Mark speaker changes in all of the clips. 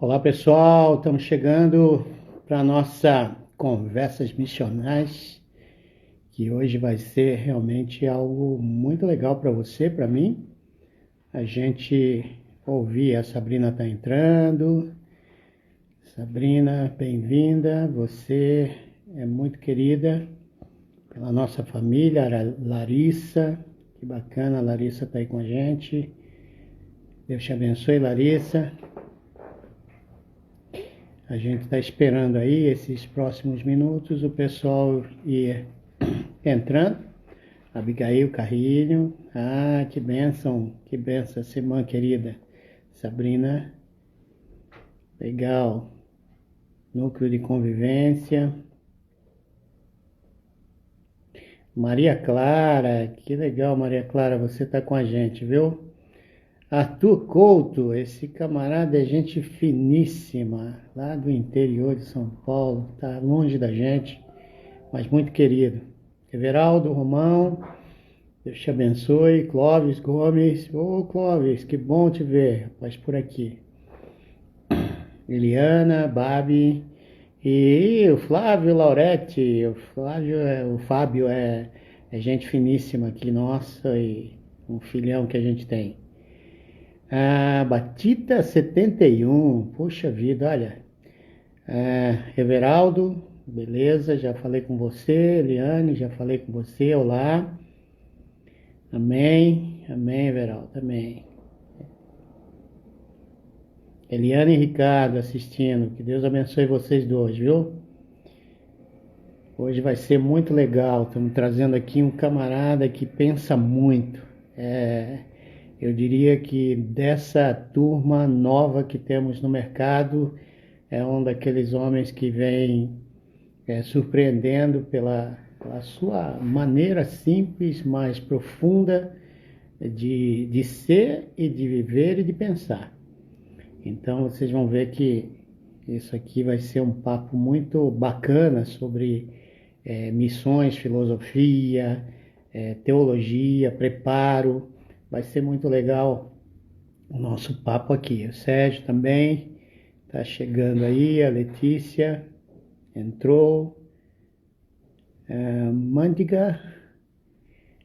Speaker 1: Olá pessoal, estamos chegando para a nossa Conversas Missionais, que hoje vai ser realmente algo muito legal para você, para mim. A gente ouvir, a Sabrina está entrando. Sabrina, bem-vinda, você é muito querida pela nossa família, Larissa, que bacana, a Larissa está aí com a gente. Deus te abençoe, Larissa. A gente está esperando aí esses próximos minutos o pessoal ir entrando. Abigail Carrilho, que bênção, essa irmã querida. Sabrina, legal. Núcleo de convivência. Maria Clara, que legal, Maria Clara, você está com a gente, viu? Arthur Couto, esse camarada é gente finíssima, lá do interior de São Paulo, tá longe da gente, mas muito querido. Everaldo Romão, Deus te abençoe. Clóvis Gomes, Clóvis, que bom te ver, rapaz, por aqui. Liliana, Babi e o Flávio Lauretti, o Fábio é gente finíssima aqui, nossa, e um filhão que a gente tem. Batita 71, poxa vida, olha. Everaldo, beleza, já falei com você. Eliane, já falei com você, olá. Amém, amém, Everaldo, amém. Eliane e Ricardo assistindo, que Deus abençoe vocês dois, viu? Hoje vai ser muito legal, estamos trazendo aqui um camarada que pensa muito. Eu diria que dessa turma nova que temos no mercado, é um daqueles homens que vem surpreendendo pela sua maneira simples, mas profunda de ser e de viver e de pensar. Então vocês vão ver que isso aqui vai ser um papo muito bacana sobre missões, filosofia, teologia, preparo. Vai ser muito legal o nosso papo aqui. O Sérgio também está chegando aí, a Letícia entrou. Mândiga,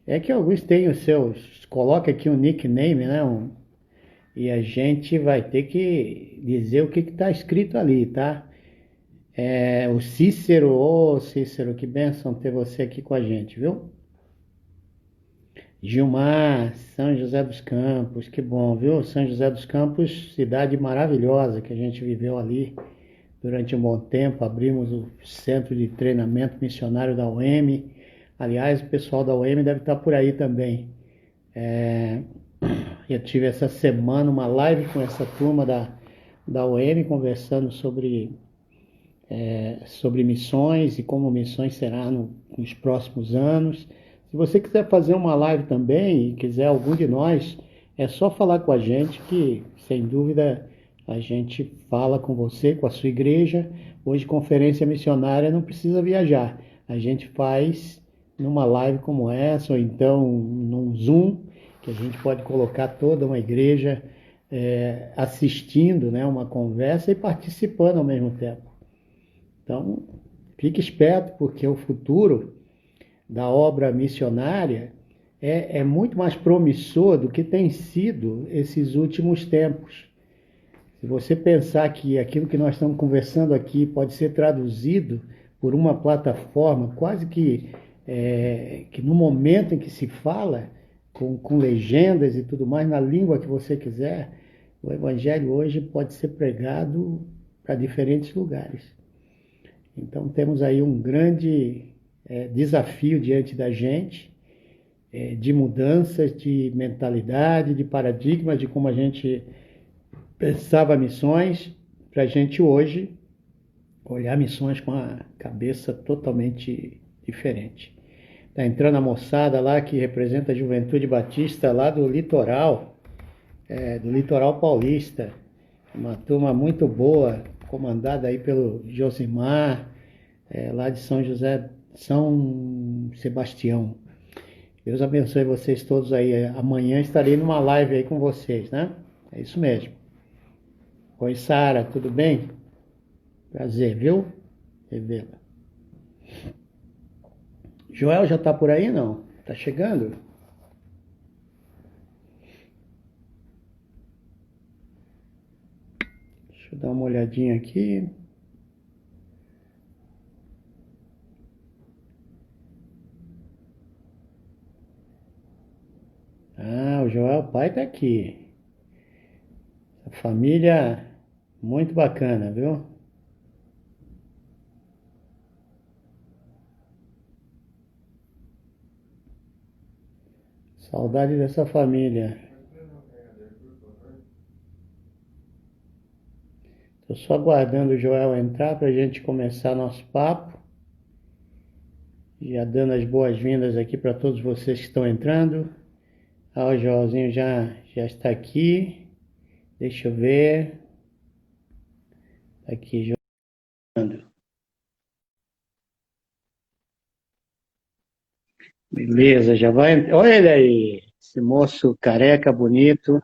Speaker 1: é que alguns têm os seus, coloca aqui um nickname, né? E a gente vai ter que dizer o que está escrito ali, tá? O Cícero, Cícero, que bênção ter você aqui com a gente, viu? Gilmar, São José dos Campos, que bom, viu? São José dos Campos, cidade maravilhosa que a gente viveu ali durante um bom tempo. Abrimos o centro de treinamento missionário da UEM. Aliás, o pessoal da UEM deve estar por aí também. Eu tive essa semana uma live com essa turma da UEM, conversando sobre missões e como missões será nos próximos anos. Se você quiser fazer uma live também e quiser algum de nós, é só falar com a gente que, sem dúvida, a gente fala com você, com a sua igreja. Hoje, conferência missionária não precisa viajar. A gente faz numa live como essa, ou então num Zoom, que a gente pode colocar toda uma igreja assistindo, né, uma conversa e participando ao mesmo tempo. Então, fique esperto, porque o futuro da obra missionária é muito mais promissor do que tem sido esses últimos tempos. Se você pensar que aquilo que nós estamos conversando aqui pode ser traduzido por uma plataforma, quase que no momento em que se fala, com legendas e tudo mais, na língua que você quiser, o Evangelho hoje pode ser pregado para diferentes lugares. Então temos aí um grande desafio diante da gente, de mudanças de mentalidade, de paradigma, de como a gente pensava missões, para a gente hoje olhar missões com a cabeça totalmente diferente. Está entrando a moçada lá que representa a Juventude Batista lá do litoral paulista, uma turma muito boa, comandada aí pelo Josimar, lá de São Sebastião. Deus abençoe vocês todos aí. Amanhã estarei numa live aí com vocês, né? É isso mesmo. Oi, Sara, tudo bem? Prazer, viu? Revela. Joel já tá por aí, não? Tá chegando? Deixa eu dar uma olhadinha aqui. Ah, o Joel pai tá aqui. A família muito bacana, viu? Saudade dessa família. Estou só aguardando o Joel entrar para a gente começar nosso papo. Já dando as boas-vindas aqui para todos vocês que estão entrando. Ah, o Joelzinho já está aqui. Deixa eu ver. Tá aqui, Joel. Beleza, já vai. Olha ele aí, esse moço careca, bonito.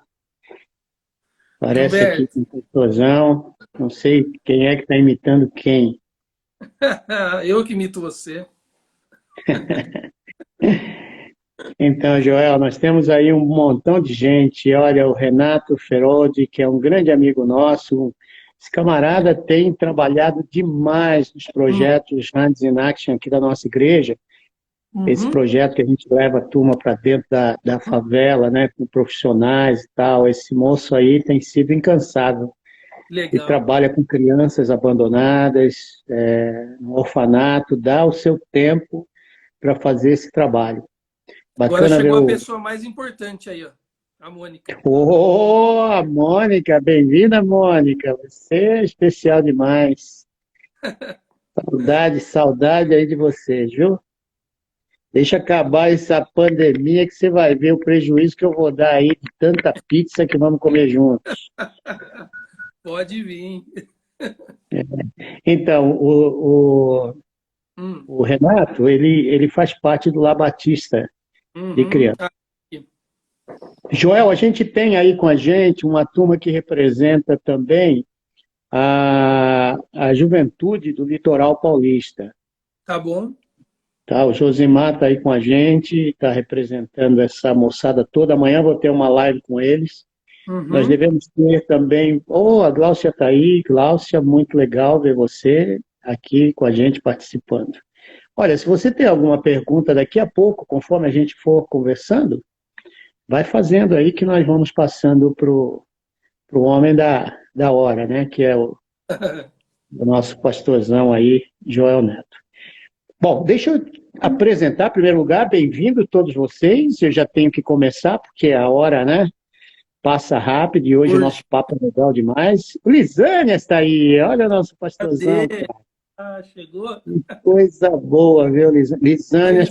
Speaker 1: Parece aqui
Speaker 2: Gilberto,
Speaker 1: com um professorzão. Não sei quem é que está imitando quem.
Speaker 2: eu que imito você.
Speaker 1: Então, Joel, nós temos aí um montão de gente. Olha, o Renato Ferodi, que é um grande amigo nosso. Esse camarada tem trabalhado demais nos
Speaker 2: Hum,
Speaker 1: projetos Hands in Action aqui da nossa igreja. Esse
Speaker 2: uhum,
Speaker 1: projeto que a gente leva a turma para dentro da favela, né, com profissionais e tal. Esse moço aí tem sido incansável. Ele
Speaker 2: legal.
Speaker 1: trabalha com crianças abandonadas, no orfanato, dá o seu tempo para fazer esse trabalho.
Speaker 2: Agora
Speaker 1: Bacana ver
Speaker 2: chegou a
Speaker 1: o.
Speaker 2: pessoa mais importante aí, ó, a Mônica.
Speaker 1: Ô, a Mônica, bem-vinda, Mônica. Você é especial demais. Saudade, saudade aí de vocês, viu? Deixa acabar essa pandemia que você vai ver o prejuízo que eu vou dar aí de tanta pizza que vamos comer juntos.
Speaker 2: Pode vir.
Speaker 1: Então,
Speaker 2: Hum,
Speaker 1: o Renato, ele faz parte do La Batista de
Speaker 2: uhum,
Speaker 1: criança.
Speaker 2: aqui.
Speaker 1: Joel, a gente tem aí com a gente uma turma que representa também a juventude do litoral paulista.
Speaker 2: Tá bom?
Speaker 1: Tá? O Josimar está aí com a gente, está representando essa moçada toda. Amanhã vou ter uma live com eles. Nós
Speaker 2: Uhum.
Speaker 1: devemos ter também. Oh, a Gláucia está aí. Gláucia, muito legal ver você aqui com a gente participando. Olha, se você tem alguma pergunta daqui a pouco, conforme a gente for conversando, vai fazendo aí que nós vamos passando para o homem da hora, né? Que é o nosso pastorzão aí, Joel Neto. Bom, deixa eu apresentar, em primeiro lugar, bem-vindo todos vocês. Eu já tenho que começar, porque a hora, né, passa rápido e hoje o
Speaker 2: Urge.
Speaker 1: nosso papo é legal demais. Lisânia está aí, olha o nosso pastorzão,
Speaker 2: Cadê?
Speaker 1: cara.
Speaker 2: Ah, chegou?
Speaker 1: Coisa boa, viu,
Speaker 2: Oi,
Speaker 1: Lisânia
Speaker 2: Lisane.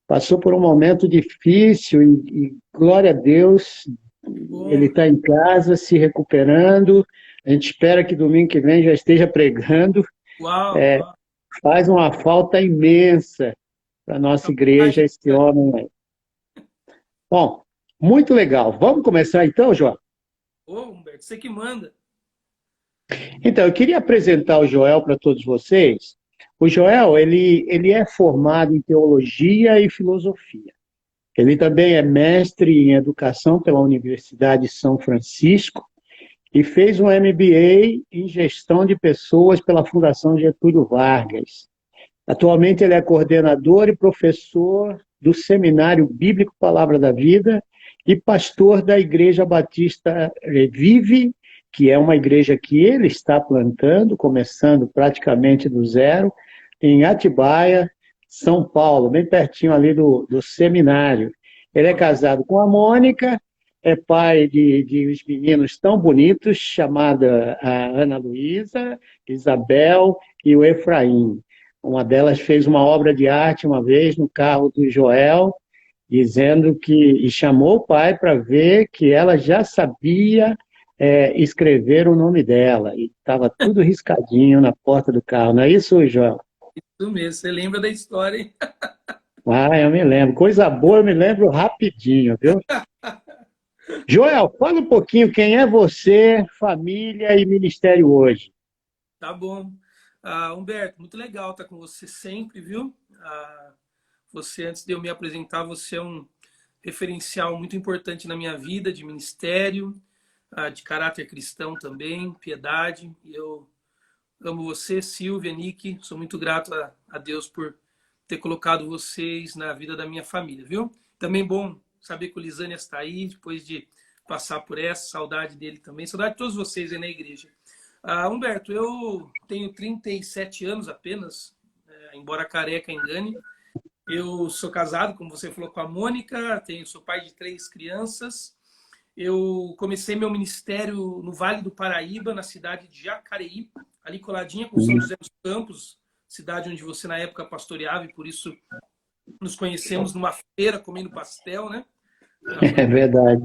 Speaker 1: passou por um momento difícil e glória a Deus,
Speaker 2: Que
Speaker 1: ele
Speaker 2: bom.
Speaker 1: está em casa se recuperando. A gente espera que domingo que vem já esteja pregando.
Speaker 2: Uau, uau.
Speaker 1: Faz uma falta imensa para a nossa igreja
Speaker 2: Imagina.
Speaker 1: esse homem aí. Bom, muito legal. Vamos começar então, João?
Speaker 2: Ô, Humberto, você que manda.
Speaker 1: Então, eu queria apresentar o Joel para todos vocês. O Joel, ele é formado em teologia e filosofia. Ele também é mestre em educação pela Universidade de São Francisco e fez um MBA em gestão de pessoas pela Fundação Getúlio Vargas. Atualmente ele é coordenador e professor do Seminário Bíblico Palavra da Vida e pastor da Igreja Batista Revive, que é uma igreja que ele está plantando, começando praticamente do zero, em Atibaia, São Paulo, bem pertinho ali do seminário. Ele é casado com a Mônica, é pai de uns meninos tão bonitos, chamada a Ana Luísa, Isabel e o Efraim. Uma delas fez uma obra de arte uma vez no carro do Joel, dizendo que e chamou o pai para ver que ela já sabia escrever o nome dela e estava tudo riscadinho na porta do carro. Não é isso, Joel?
Speaker 2: Isso mesmo, você lembra da história, hein?
Speaker 1: Ah, eu me lembro. Coisa boa, eu me lembro rapidinho, viu? Joel, fala um pouquinho quem é você, família e ministério hoje.
Speaker 2: Tá bom. Humberto, muito legal estar com você sempre, viu? Você, antes de eu me apresentar, você é um referencial muito importante na minha vida, de ministério, de caráter cristão também, piedade. E eu amo você, Silvia, Nick. Sou muito grato a Deus por ter colocado vocês na vida da minha família, viu? Também bom saber que o Lisânia está aí, depois de passar por essa, saudade dele também, saudade de todos vocês aí na igreja. Humberto, eu tenho 37 anos apenas, embora careca engane. Eu sou casado, como você falou, com a Mônica, sou pai de 3 crianças. Eu comecei meu ministério no Vale do Paraíba, na cidade de Jacareí, ali coladinha com São José dos Campos, cidade onde você na época pastoreava, e por isso nos conhecemos numa feira comendo pastel, né?
Speaker 1: É verdade.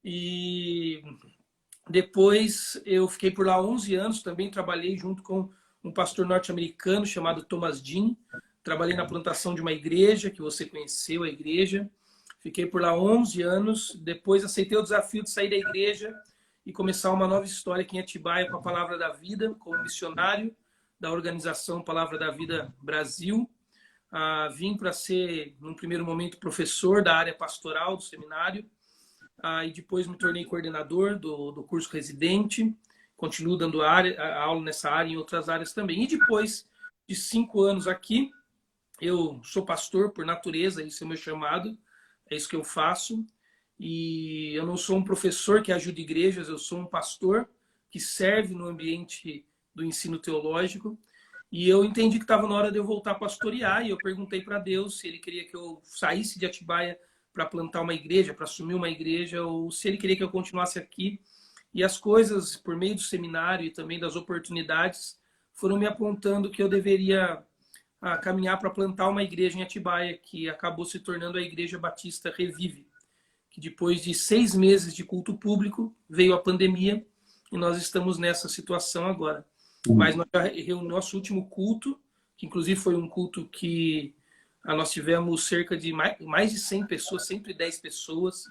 Speaker 2: E depois eu fiquei por lá 11 anos, também trabalhei junto com um pastor norte-americano chamado Thomas Dean. Trabalhei na plantação de uma igreja, que você conheceu, a igreja. Fiquei por lá 11 anos. Depois aceitei o desafio de sair da igreja e começar uma nova história aqui em Atibaia com a Palavra da Vida, como missionário da organização Palavra da Vida Brasil. Vim para ser, num primeiro momento, professor da área pastoral do seminário. E depois me tornei coordenador do curso residente. Continuo dando aula nessa área e em outras áreas também. E depois de 5 anos aqui, eu sou pastor por natureza, isso é o meu chamado, é isso que eu faço. E eu não sou um professor que ajuda igrejas, eu sou um pastor que serve no ambiente do ensino teológico. E eu entendi que estava na hora de eu voltar a pastorear, e eu perguntei para Deus se Ele queria que eu saísse de Atibaia para plantar uma igreja, para assumir uma igreja, ou se Ele queria que eu continuasse aqui. E as coisas, por meio do seminário e também das oportunidades, foram me apontando que eu deveria caminhar para plantar uma igreja em Atibaia, que acabou se tornando a Igreja Batista Revive, que depois de 6 meses de culto público, veio a pandemia, e nós estamos nessa situação agora. Mas no nosso último culto, que inclusive foi um culto que nós tivemos cerca de mais de 100 pessoas, 110 pessoas,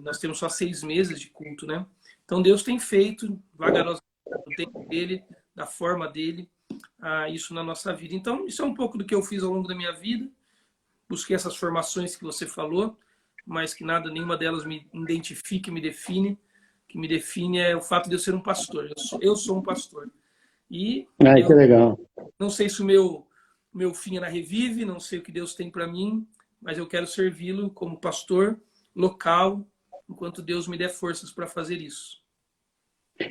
Speaker 2: nós temos só 6 meses de culto, né? Então Deus tem feito vagarosamente o tempo dele, da forma dele, isso na nossa vida. Então, isso é um pouco do que eu fiz ao longo da minha vida. Busquei essas formações que você falou, mas que nenhuma delas me identifica e me define. O que me define é o fato de eu ser um pastor. Eu sou um pastor. E
Speaker 1: que legal.
Speaker 2: Não sei se o meu fim é na Revive, não sei o que Deus tem para mim, mas eu quero servi-lo como pastor local, enquanto Deus me der forças para fazer isso.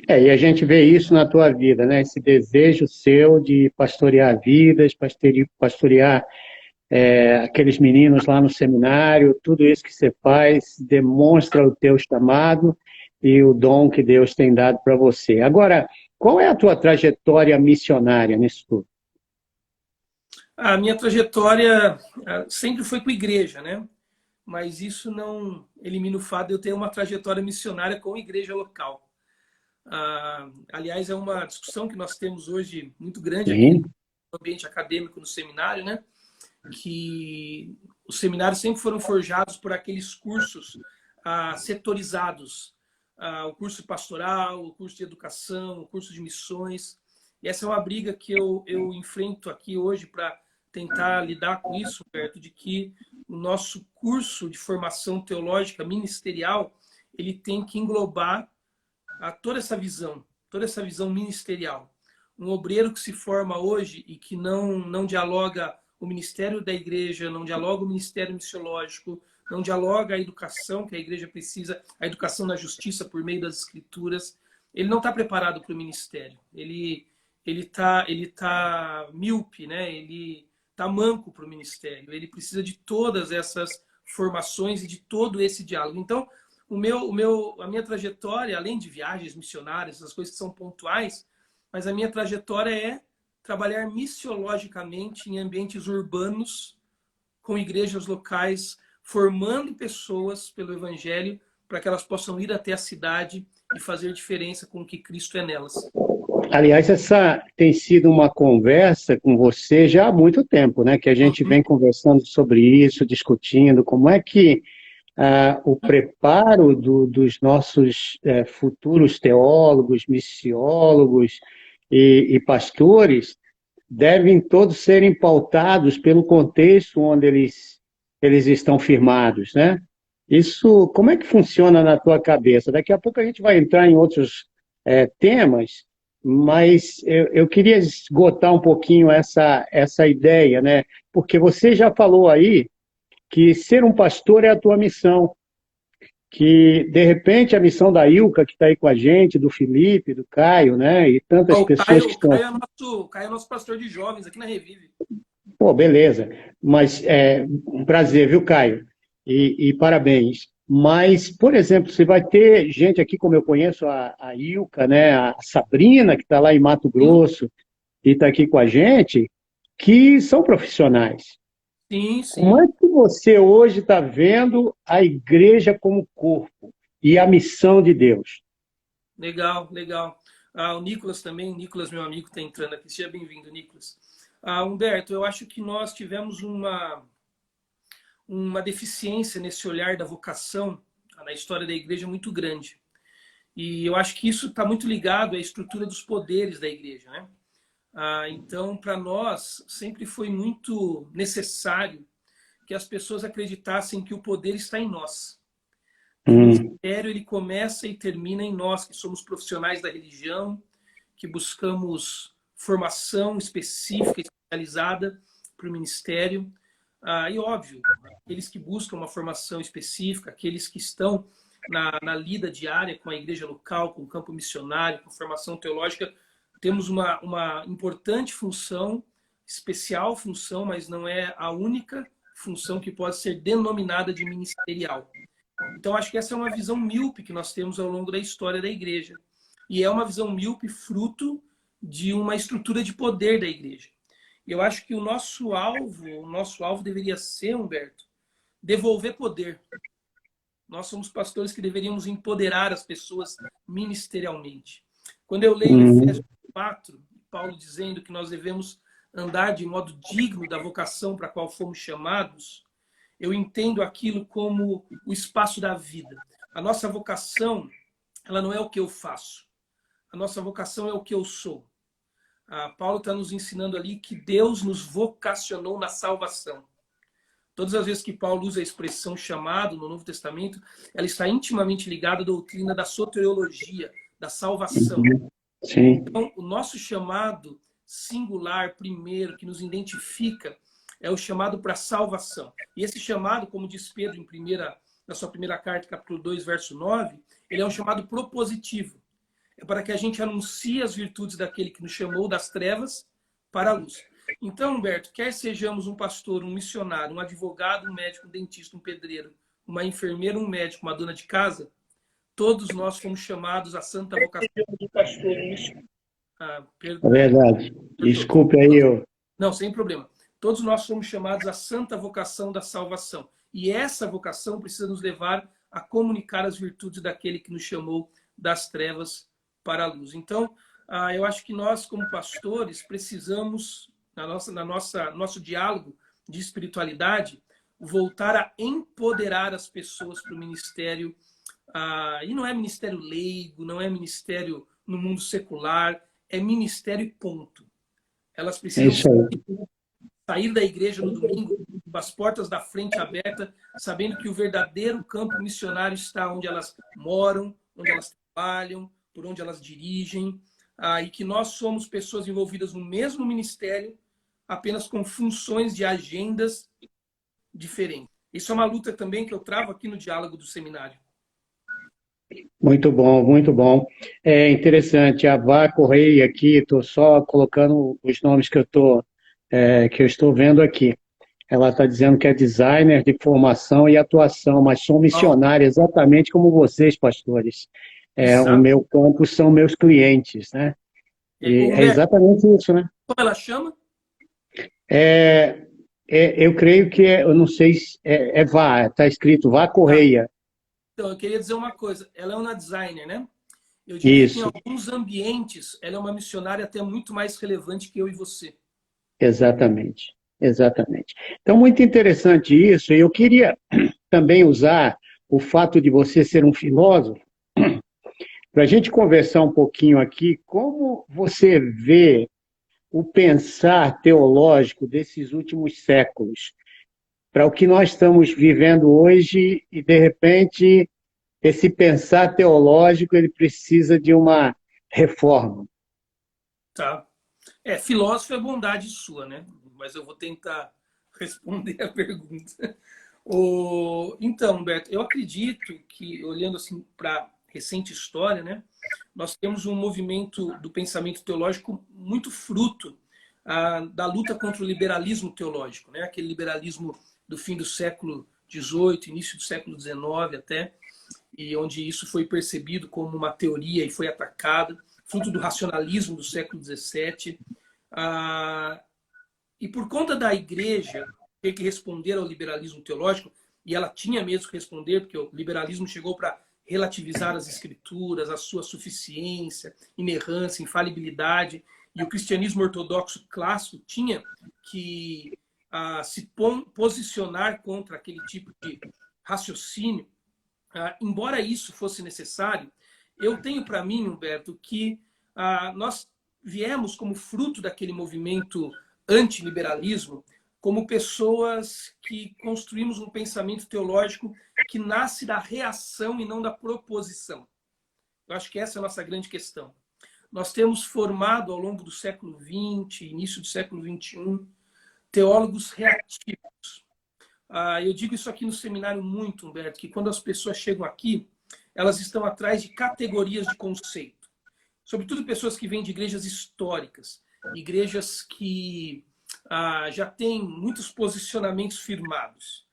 Speaker 1: E a gente vê isso na tua vida, né? Esse desejo seu de pastorear vidas, pastorear aqueles meninos lá no seminário, tudo isso que você faz demonstra o teu chamado e o dom que Deus tem dado para você. Agora, qual é a tua trajetória missionária nisso tudo?
Speaker 2: A minha trajetória sempre foi com igreja, né? Mas isso não elimina o fato de eu ter uma trajetória missionária com igreja local. Aliás, é uma discussão que nós temos hoje muito grande aqui no ambiente acadêmico, no seminário, né? Que os seminários sempre foram forjados por aqueles cursos setorizados. O curso pastoral, o curso de educação, o curso de missões. E essa é uma briga que eu enfrento aqui hoje para tentar lidar com isso, Roberto, de que o nosso curso de formação teológica ministerial, ele tem que englobar toda essa visão ministerial. Um obreiro que se forma hoje e que não dialoga o ministério da igreja, não dialoga o ministério missiológico, não dialoga a educação que a igreja precisa, a educação na justiça por meio das escrituras, ele não está preparado para o ministério. Ele tá míope, né? Ele tá manco para o ministério. Ele precisa de todas essas formações e de todo esse diálogo. Então, a minha trajetória, além de viagens missionárias, essas coisas que são pontuais, mas a minha trajetória é trabalhar missiologicamente em ambientes urbanos, com igrejas locais, formando pessoas pelo Evangelho, para que elas possam ir até a cidade e fazer diferença com o que Cristo é nelas.
Speaker 1: Aliás, essa tem sido uma conversa com você já há muito tempo, né? Que a gente vem conversando sobre isso, discutindo como é que o preparo dos nossos futuros teólogos, missiólogos e pastores devem todos serem pautados pelo contexto onde eles estão firmados, né? Isso, como é que funciona na tua cabeça? Daqui a pouco a gente vai entrar em outros temas, mas eu queria esgotar um pouquinho essa ideia, né? Porque você já falou aí que ser um pastor é a tua missão, que, de repente, a missão da Ilka, que está aí com a gente, do Felipe, do Caio, né? E tantas pessoas que estão...
Speaker 2: O Caio é nosso pastor de jovens aqui na Revive.
Speaker 1: Pô, beleza. Mas é um prazer, viu, Caio? E parabéns. Mas, por exemplo, você vai ter gente aqui, como eu conheço a Ilka, né? A Sabrina, que está lá em Mato Grosso, e está aqui com a gente, que são profissionais.
Speaker 2: Sim,
Speaker 1: Como
Speaker 2: sim.
Speaker 1: é que você hoje está vendo a igreja como corpo e a missão de Deus?
Speaker 2: Legal, legal. O Nicolas também, Nicolas, meu amigo, está entrando aqui. Seja bem-vindo, Nicolas. Humberto, eu acho que nós tivemos uma deficiência nesse olhar da vocação na história da igreja muito grande. E eu acho que isso está muito ligado à estrutura dos poderes da igreja, né? Então, para nós, sempre foi muito necessário que as pessoas acreditassem que o poder está em nós. Que o ministério ele começa e termina em nós, que somos profissionais da religião, que buscamos formação específica, especializada para o ministério. E, óbvio, aqueles que buscam uma formação específica, aqueles que estão na lida diária com a igreja local, com o campo missionário, com formação teológica, temos uma importante função, especial função, mas não é a única função que pode ser denominada de ministerial. Então, acho que essa é uma visão míope que nós temos ao longo da história da igreja. E é uma visão míope fruto de uma estrutura de poder da igreja. E eu acho que o nosso alvo deveria ser, Humberto, devolver poder. Nós somos pastores que deveríamos empoderar as pessoas ministerialmente. Quando eu leio Efésios 4, Paulo dizendo que nós devemos andar de modo digno da vocação para a qual fomos chamados, eu entendo aquilo como o espaço da vida. A nossa vocação, ela não é o que eu faço. A nossa vocação é o que eu sou. Paulo está nos ensinando ali que Deus nos vocacionou na salvação. Todas as vezes que Paulo usa a expressão chamado no Novo Testamento, ela está intimamente ligada à doutrina da soteriologia, da salvação.
Speaker 1: Sim.
Speaker 2: Então, o nosso chamado singular, primeiro, que nos identifica, é o chamado para a salvação. E esse chamado, como diz Pedro na sua primeira carta, capítulo 2, verso 9, ele é um chamado propositivo. É para que a gente anuncie as virtudes daquele que nos chamou das trevas para a luz. Então, Humberto, quer sejamos um pastor, um missionário, um advogado, um médico, um dentista, um pedreiro, uma enfermeira, um médico, uma dona de casa, todos nós fomos chamados à santa vocação do pastor.
Speaker 1: É verdade. Desculpe aí eu.
Speaker 2: Não, sem problema. Todos nós somos chamados à santa vocação da salvação. E essa vocação precisa nos levar a comunicar as virtudes daquele que nos chamou das trevas para a luz. Então, eu acho que nós, como pastores, precisamos, nosso diálogo de espiritualidade, voltar a empoderar as pessoas para o ministério. E não é ministério leigo, não é ministério no mundo secular, é ministério e ponto. Elas precisam sair da igreja no domingo com as portas da frente abertas, sabendo que o verdadeiro campo missionário está onde elas moram, onde elas trabalham, por onde elas dirigem, e que nós somos pessoas envolvidas no mesmo ministério, apenas com funções de agendas diferentes. Isso é uma luta também que eu travo aqui no diálogo do seminário.
Speaker 1: Muito bom, muito bom. É interessante, a Vá Correia aqui, estou só colocando os nomes que eu estou vendo aqui. Ela está dizendo que é designer de formação e atuação, mas sou missionária exatamente como vocês, pastores. O meu campo são meus clientes, né? E é exatamente isso, né?
Speaker 2: Como ela chama?
Speaker 1: Eu creio que eu não sei se é Vá, está escrito Vá Correia.
Speaker 2: Então, eu queria dizer uma coisa, ela é uma designer, né? Eu diria que em alguns ambientes ela é uma missionária até muito mais relevante que eu e você.
Speaker 1: Exatamente, exatamente. Então, muito interessante isso, e eu queria também usar o fato de você ser um filósofo, para a gente conversar um pouquinho aqui, como você vê o pensar teológico desses últimos séculos para o que nós estamos vivendo hoje e, de repente, esse pensar teológico ele precisa de uma reforma.
Speaker 2: Tá. Filósofo é bondade sua, né? Mas eu vou tentar responder a pergunta. Então, Humberto, eu acredito que, olhando assim para a recente história, né, nós temos um movimento do pensamento teológico muito fruto da luta contra o liberalismo teológico, né? Aquele liberalismo do fim do século XVIII, início do século XIX até, e onde isso foi percebido como uma teoria e foi atacado, fruto do racionalismo do século XVII. E por conta da igreja ter que responder ao liberalismo teológico, e ela tinha mesmo que responder, porque o liberalismo chegou para relativizar as escrituras, a sua suficiência, inerrância, infalibilidade, e o cristianismo ortodoxo clássico tinha que se posicionar contra aquele tipo de raciocínio. Embora isso fosse necessário, eu tenho para mim, Humberto, que nós viemos como fruto daquele movimento antiliberalismo, como pessoas que construímos um pensamento teológico que nasce da reação e não da proposição. Eu acho que essa é a nossa grande questão. Nós temos formado ao longo do século XX, início do século XXI, teólogos reativos. Eu digo isso aqui no seminário muito, Humberto, que quando as pessoas chegam aqui, elas estão atrás de categorias de conceito. Sobretudo pessoas que vêm de igrejas históricas, igrejas que já têm muitos posicionamentos firmados.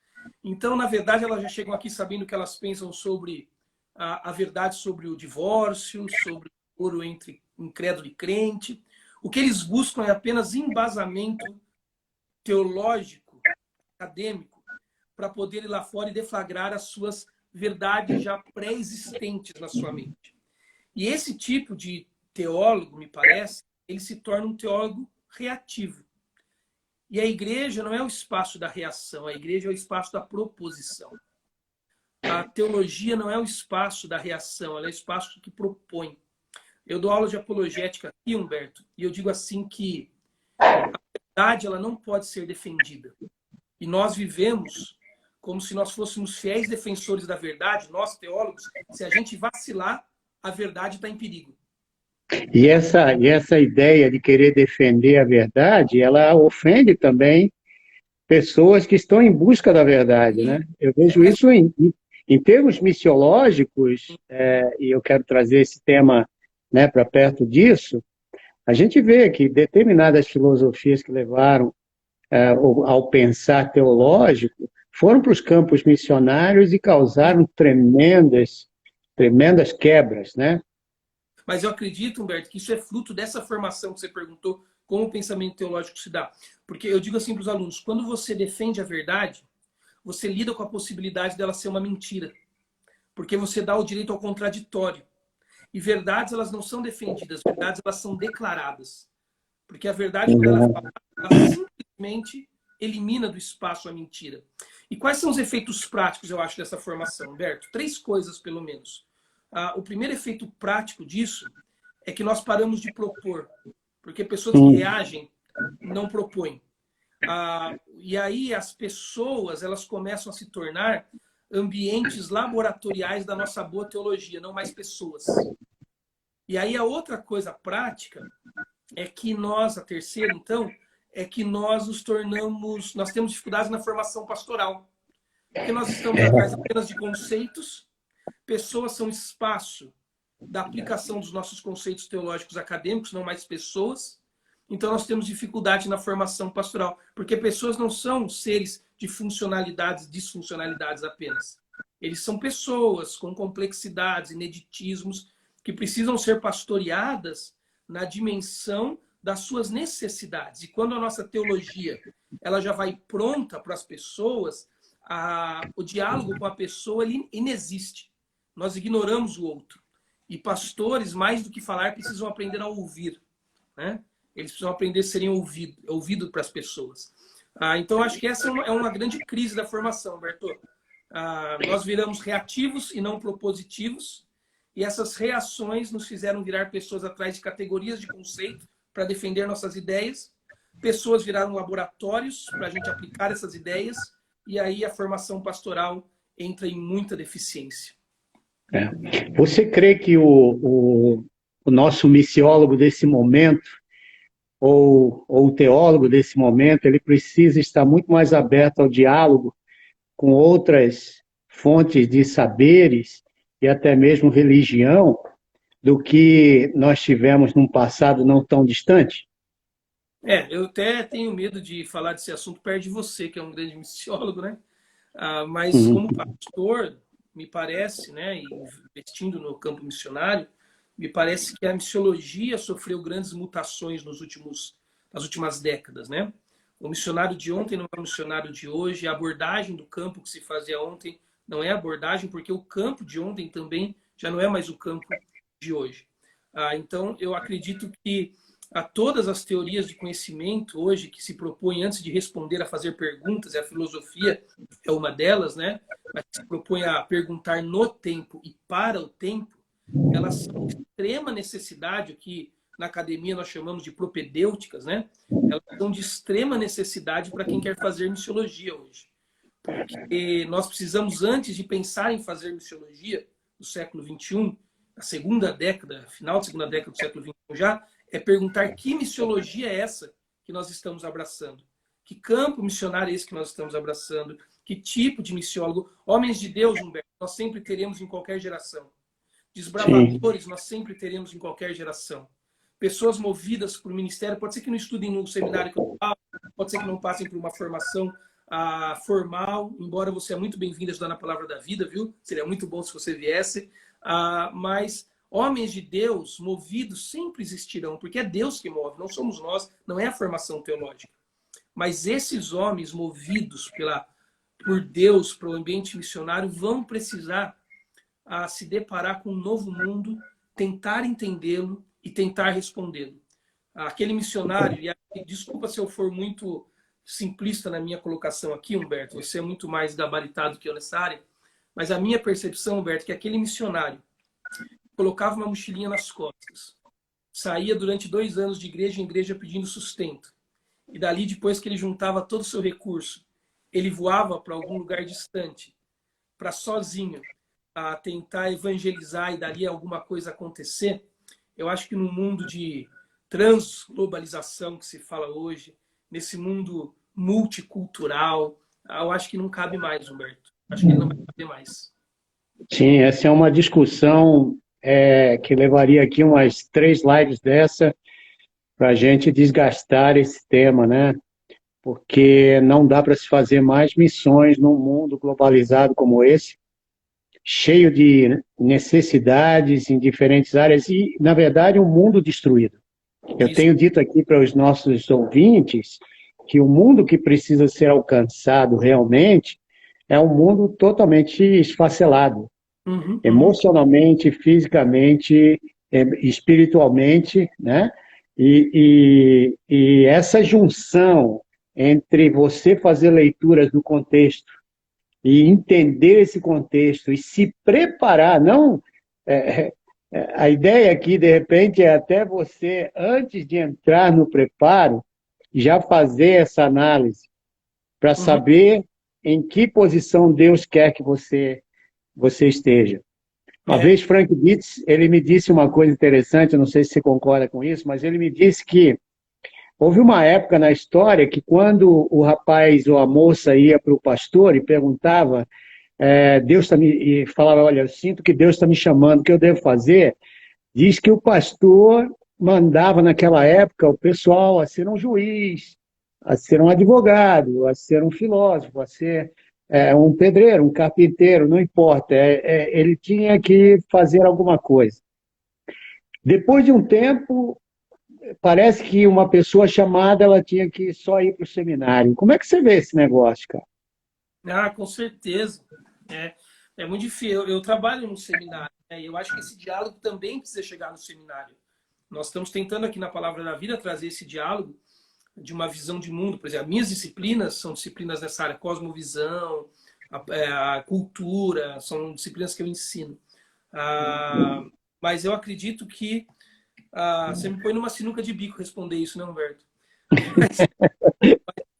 Speaker 2: Então, na verdade, elas já chegam aqui sabendo o que elas pensam sobre a verdade sobre o divórcio, sobre o ouro entre incrédulo e crente. O que eles buscam é apenas embasamento teológico, acadêmico, para poder ir lá fora e deflagrar as suas verdades já pré-existentes na sua mente. E esse tipo de teólogo, me parece, ele se torna um teólogo reativo. E a igreja não é o espaço da reação, a igreja é o espaço da proposição. A teologia não é o espaço da reação, ela é o espaço que propõe. Eu dou aula de apologética aqui, Humberto, e eu digo assim que a verdade ela não pode ser defendida. E nós vivemos como se nós fôssemos fiéis defensores da verdade, nós teólogos, se a gente vacilar, a verdade está em perigo.
Speaker 1: E essa ideia de querer defender a verdade, ela ofende também pessoas que estão em busca da verdade, né? Eu vejo isso em termos missiológicos, e eu quero trazer esse tema, né, para perto disso. A gente vê que determinadas filosofias que levaram ao pensar teológico foram para os campos missionários e causaram tremendas quebras, né?
Speaker 2: Mas eu acredito, Humberto, que isso é fruto dessa formação que você perguntou, como o pensamento teológico se dá. Porque eu digo assim para os alunos, quando você defende a verdade, você lida com a possibilidade dela ser uma mentira. Porque você dá o direito ao contraditório. E verdades, elas não são defendidas, verdades, elas são declaradas. Porque a verdade, quando ela é falada, ela simplesmente elimina do espaço a mentira. E quais são os efeitos práticos, eu acho, dessa formação, Humberto? 3 coisas, pelo menos. O primeiro efeito prático disso é que nós paramos de propor. Porque pessoas que reagem não propõem. E aí as pessoas elas começam a se tornar ambientes laboratoriais da nossa boa teologia, não mais pessoas. E aí a outra coisa prática é que nós, a terceira, então, é que nós nos tornamos, nós temos dificuldades na formação pastoral. Porque nós estamos atrás apenas de conceitos, pessoas são espaço da aplicação dos nossos conceitos teológicos acadêmicos, não mais pessoas. Então nós temos dificuldade na formação pastoral, porque pessoas não são seres de funcionalidades, disfuncionalidades apenas. Eles são pessoas com complexidades, ineditismos, que precisam ser pastoreadas na dimensão das suas necessidades. E quando a nossa teologia ela já vai pronta para as pessoas, o diálogo com a pessoa ele inexiste. Nós ignoramos o outro. E pastores, mais do que falar, precisam aprender a ouvir, né? Eles precisam aprender a serem ouvidos para as pessoas. Então, acho que essa é uma grande crise da formação, Bertô. Nós viramos reativos e não propositivos, e essas reações nos fizeram virar pessoas atrás de categorias de conceito para defender nossas ideias. Pessoas viraram laboratórios para a gente aplicar essas ideias, e aí a formação pastoral entra em muita deficiência.
Speaker 1: Você crê que o nosso missiólogo desse momento, ou o teólogo desse momento, ele precisa estar muito mais aberto ao diálogo com outras fontes de saberes e até mesmo religião do que nós tivemos num passado não tão distante?
Speaker 2: Eu até tenho medo de falar desse assunto perto de você, que é um grande missiólogo, né? Mas como pastor, me parece, né, investindo no campo missionário, me parece que a missiologia sofreu grandes mutações nas últimas décadas, né? O missionário de ontem não é o missionário de hoje, a abordagem do campo que se fazia ontem não é a abordagem, porque o campo de ontem também já não é mais o campo de hoje. Então, eu acredito que todas as teorias de conhecimento hoje que se propõem, antes de responder, a fazer perguntas, e a filosofia é uma delas, né? Mas que se propõe a perguntar no tempo e para o tempo, elas são de extrema necessidade, o que na academia nós chamamos de propedêuticas, né? Elas são de extrema necessidade para quem quer fazer missiologia hoje. Porque nós precisamos, antes de pensar em fazer missiologia do século XXI, a segunda década, final da segunda década do século XXI já, é perguntar que missiologia é essa que nós estamos abraçando. Que campo missionário é esse que nós estamos abraçando? Que tipo de missiólogo? Homens de Deus, Humberto, nós sempre teremos em qualquer geração. Desbravadores, nós sempre teremos em qualquer geração. Pessoas movidas por ministério, pode ser que não estudem no seminário que eu falo, pode ser que não passem por uma formação formal, embora você é muito bem-vindo a estudar na Palavra da Vida, viu? Seria muito bom se você viesse. Mas homens de Deus movidos sempre existirão, porque é Deus que move, não somos nós, não é a formação teológica. Mas esses homens movidos por Deus, para o ambiente missionário, vão precisar se deparar com um novo mundo, tentar entendê-lo e tentar respondê-lo. Aquele missionário, e desculpa se eu for muito simplista na minha colocação aqui, Humberto, você é muito mais gabaritado que eu nessa área, mas a minha percepção, Humberto, é que aquele missionário colocava uma mochilinha nas costas, saía durante 2 anos de igreja em igreja pedindo sustento, e dali, depois que ele juntava todo o seu recurso, ele voava para algum lugar distante, para sozinho tentar evangelizar e dali alguma coisa acontecer. Eu acho que no mundo de transglobalização que se fala hoje, nesse mundo multicultural, eu acho que não cabe mais, Humberto. Acho que ele não vai caber mais.
Speaker 1: Sim, essa é uma discussão que levaria aqui umas 3 lives dessa para a gente desgastar esse tema, né? Porque não dá para se fazer mais missões num mundo globalizado como esse, cheio de necessidades em diferentes áreas e, na verdade, um mundo destruído. Eu tenho dito aqui para os nossos ouvintes que o mundo que precisa ser alcançado realmente é um mundo totalmente esfacelado, emocionalmente, fisicamente, espiritualmente, né? E essa junção entre você fazer leituras do contexto e entender esse contexto e se preparar, não... a ideia aqui, de repente, é até você, antes de entrar no preparo, já fazer essa análise para saber em que posição Deus quer que você esteja. Uma vez, Frank Dietz, ele me disse uma coisa interessante, eu não sei se você concorda com isso, mas ele me disse que houve uma época na história que quando o rapaz ou a moça ia para o pastor e perguntava, Deus e falava, olha, eu sinto que Deus está me chamando, o que eu devo fazer? Diz que o pastor mandava naquela época o pessoal a ser um juiz, a ser um advogado, a ser um filósofo, a ser um pedreiro, um carpinteiro, não importa, ele tinha que fazer alguma coisa. Depois de um tempo, parece que uma pessoa chamada, ela tinha que só ir para o seminário. Como é que você vê esse negócio, cara?
Speaker 2: Com certeza. É muito difícil. Eu trabalho no seminário, né? E eu acho que esse diálogo também precisa chegar no seminário. Nós estamos tentando aqui na Palavra da Vida trazer esse diálogo de uma visão de mundo. Por exemplo, minhas disciplinas são disciplinas nessa área, cosmovisão, a cultura, são disciplinas que eu ensino. Ah, mas eu acredito que você me põe numa sinuca de bico responder isso, né, Humberto?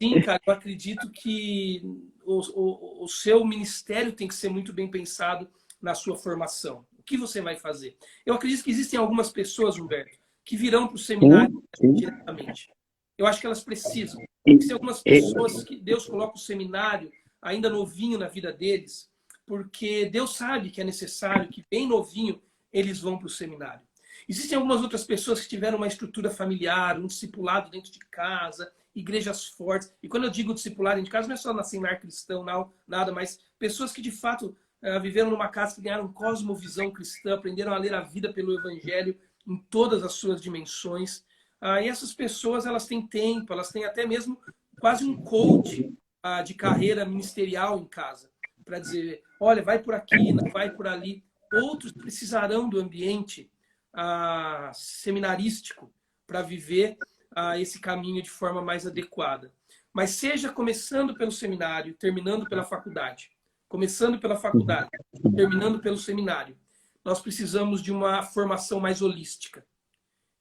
Speaker 2: Sim, cara, eu acredito que o seu ministério tem que ser muito bem pensado na sua formação. O que você vai fazer? Eu acredito que existem algumas pessoas, Humberto, que virão para o seminário
Speaker 1: Sim, sim.
Speaker 2: diretamente. Eu acho que elas precisam.
Speaker 1: E,
Speaker 2: Existem algumas
Speaker 1: e,
Speaker 2: pessoas que Deus coloca o seminário ainda novinho na vida deles, porque Deus sabe que é necessário que bem novinho eles vão para o seminário. Existem algumas outras pessoas que tiveram uma estrutura familiar, um discipulado dentro de casa, igrejas fortes. E quando eu digo discipulado dentro de casa, não é só nascer em lar cristão, não, nada, mas pessoas que de fato viveram numa casa que ganharam cosmovisão cristã, aprenderam a ler a vida pelo evangelho em todas as suas dimensões. E essas pessoas, elas têm tempo, elas têm até mesmo quase um coach de carreira ministerial em casa, para dizer, olha, vai por aqui, não vai por ali. Outros precisarão do ambiente seminarístico para viver esse caminho de forma mais adequada. Mas seja começando pelo seminário, terminando pela faculdade. Começando pela faculdade, terminando pelo seminário. Nós precisamos de uma formação mais holística.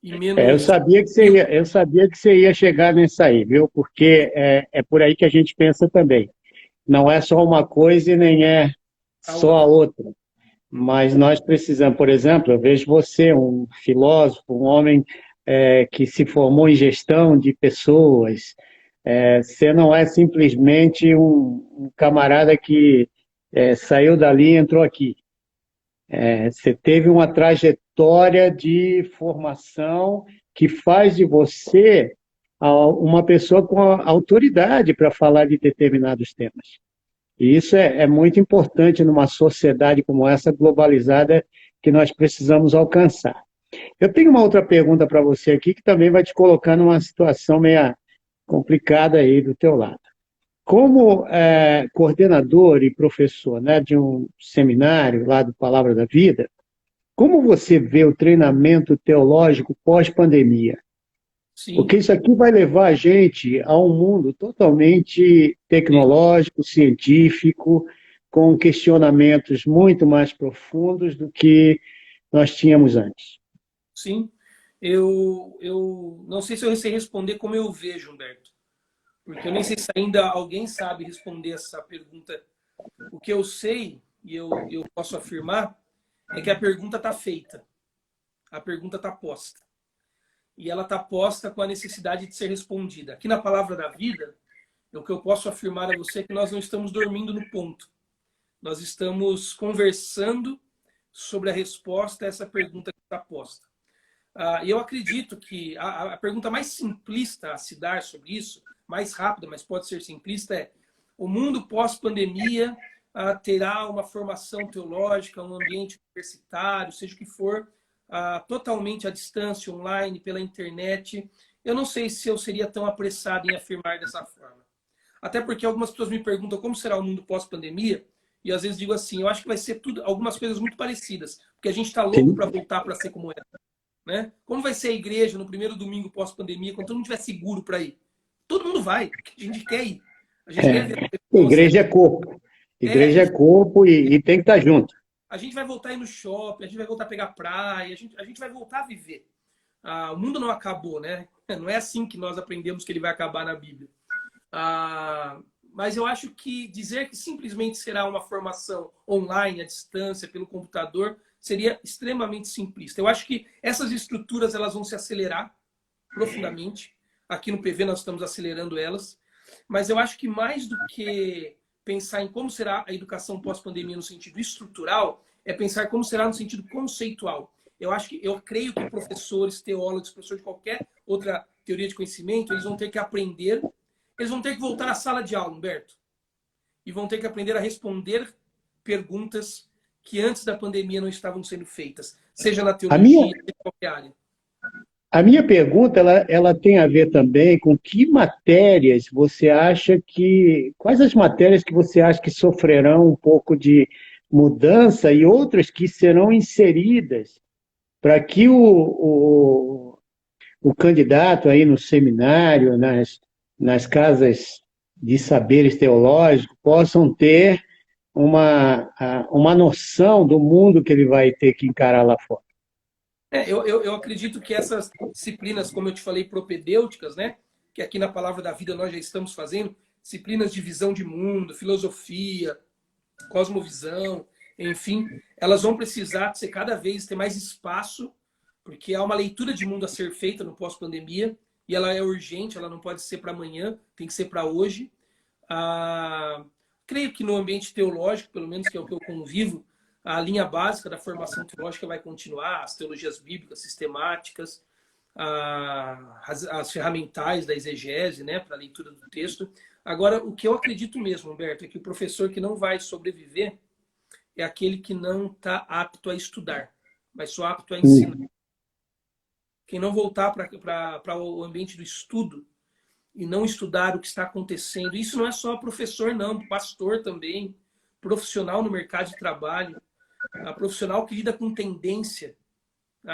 Speaker 2: E
Speaker 1: eu
Speaker 2: menos...
Speaker 1: sabia que você ia chegar nisso aí, viu? Porque é por aí que a gente pensa também. Não é só uma coisa e nem é
Speaker 2: a
Speaker 1: só a
Speaker 2: outra.
Speaker 1: outra. Mas nós precisamos, por exemplo, eu vejo você, um filósofo, um homem que se formou em gestão de pessoas. Você não é simplesmente um camarada que saiu dali e entrou aqui. Você teve uma trajetória de formação que faz de você uma pessoa com autoridade para falar de determinados temas. E isso é muito importante numa sociedade como essa, globalizada, que nós precisamos alcançar. Eu tenho uma outra pergunta para você aqui, que também vai te colocar numa situação meio complicada aí do teu lado. Como coordenador e professor, né, de um seminário lá do Palavra da Vida, como você vê o treinamento teológico pós-pandemia?
Speaker 2: Sim,
Speaker 1: Porque isso aqui vai levar a gente a um mundo totalmente tecnológico, científico, com questionamentos muito mais profundos do que nós tínhamos antes.
Speaker 2: sim. Eu não sei se eu sei responder como eu vejo, Humberto. Porque eu nem sei se ainda alguém sabe responder essa pergunta. O que eu sei, e eu posso afirmar, é que a pergunta está feita. A pergunta está posta. E ela está posta com a necessidade de ser respondida. Aqui na Palavra da Vida, o que eu posso afirmar a você é que nós não estamos dormindo no ponto. Nós estamos conversando sobre a resposta a essa pergunta que está posta. E eu acredito que a pergunta mais simplista a se dar sobre isso, mais rápida, mas pode ser simplista, é: o mundo pós-pandemia terá uma formação teológica, um ambiente universitário, seja o que for, totalmente à distância, online, pela internet? Eu não sei se eu seria tão apressado em afirmar dessa forma. Até porque algumas pessoas me perguntam como será o mundo pós-pandemia, e às vezes digo assim, eu acho que vai ser tudo, algumas coisas muito parecidas, porque a gente está louco
Speaker 1: Sim.
Speaker 2: para voltar para ser como era. Né? Como vai ser a igreja no primeiro domingo pós-pandemia, quando todo mundo estiver seguro para ir? Todo mundo vai, porque a gente quer ir. A gente quer ver as pessoas.
Speaker 1: Igreja é corpo. Igreja é
Speaker 2: Isso.
Speaker 1: corpo e tem que estar junto.
Speaker 2: A gente vai voltar a ir no shopping, a gente vai voltar a pegar praia, a gente vai voltar a viver. O mundo não acabou, né? Não é assim que nós aprendemos que ele vai acabar na Bíblia. Mas eu acho que dizer que simplesmente será uma formação online, à distância, pelo computador, seria extremamente simplista. Eu acho que essas estruturas elas vão se acelerar profundamente. Aqui no PV nós estamos acelerando elas. Mas eu acho que mais do que pensar em como será a educação pós-pandemia no sentido estrutural, é pensar como será no sentido conceitual. Eu creio que professores, teólogos, professores de qualquer outra teoria de conhecimento, eles vão ter que aprender, eles vão ter que voltar à sala de aula, Humberto, e vão ter que aprender a responder perguntas que antes da pandemia não estavam sendo feitas, seja na
Speaker 1: A minha,
Speaker 2: teologia, seja em qualquer área.
Speaker 1: a minha pergunta, ela tem a ver também com que matérias você acha que... Quais as matérias que você acha que sofrerão um pouco de mudança e outras que serão inseridas para que o candidato aí no seminário, nas casas de saberes teológicos, possam ter uma noção do mundo que ele vai ter que encarar lá fora.
Speaker 2: Eu acredito que essas disciplinas, como eu te falei, propedêuticas, né? Que aqui na Palavra da Vida nós já estamos fazendo, disciplinas de visão de mundo, filosofia, cosmovisão, enfim, elas vão precisar ser cada vez ter mais espaço, porque há uma leitura de mundo a ser feita no pós-pandemia, e ela é urgente, ela não pode ser para amanhã, tem que ser para hoje. Creio que no ambiente teológico, pelo menos que é o que eu convivo, a linha básica da formação teológica vai continuar, as teologias bíblicas sistemáticas, as ferramentais da exegese, né, para a leitura do texto. Agora, o que eu acredito mesmo, Humberto, é que o professor que não vai sobreviver é aquele que não está apto a estudar, mas só apto a ensinar. Quem não voltar para o ambiente do estudo e não estudar o que está acontecendo, isso não é só professor, não, pastor também, profissional no mercado de trabalho, profissional que lida com tendência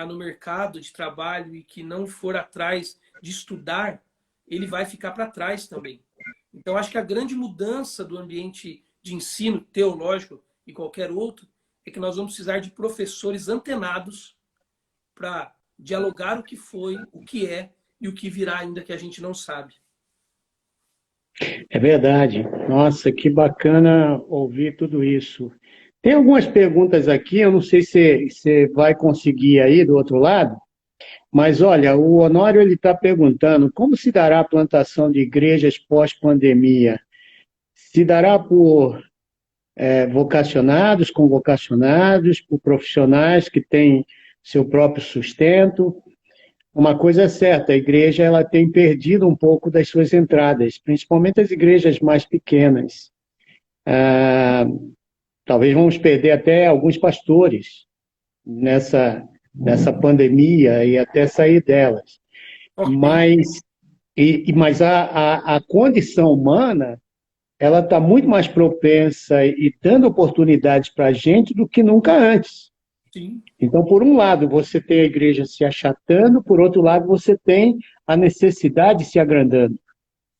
Speaker 2: no mercado de trabalho e que não for atrás de estudar, ele vai ficar para trás também. Então, acho que a grande mudança do ambiente de ensino teológico e qualquer outro é que nós vamos precisar de professores antenados para dialogar o que foi, o que é e o que virá ainda que a gente não sabe.
Speaker 1: É verdade. Nossa, que bacana ouvir tudo isso. Tem algumas perguntas aqui, eu não sei se você vai conseguir aí do outro lado, mas olha, o Honório ele está perguntando como se dará a plantação de igrejas pós-pandemia? Se dará por vocacionados, convocacionados, por profissionais que têm seu próprio sustento? Uma coisa é certa, a igreja ela tem perdido um pouco das suas entradas, principalmente as igrejas mais pequenas. Talvez vamos perder até alguns pastores nessa pandemia e até sair delas.
Speaker 2: Okay.
Speaker 1: Mas a condição humana ela está muito mais propensa e dando oportunidades para a gente do que nunca antes.
Speaker 2: Sim.
Speaker 1: Então, por um lado, você tem a igreja se achatando, por outro lado, você tem a necessidade se agrandando.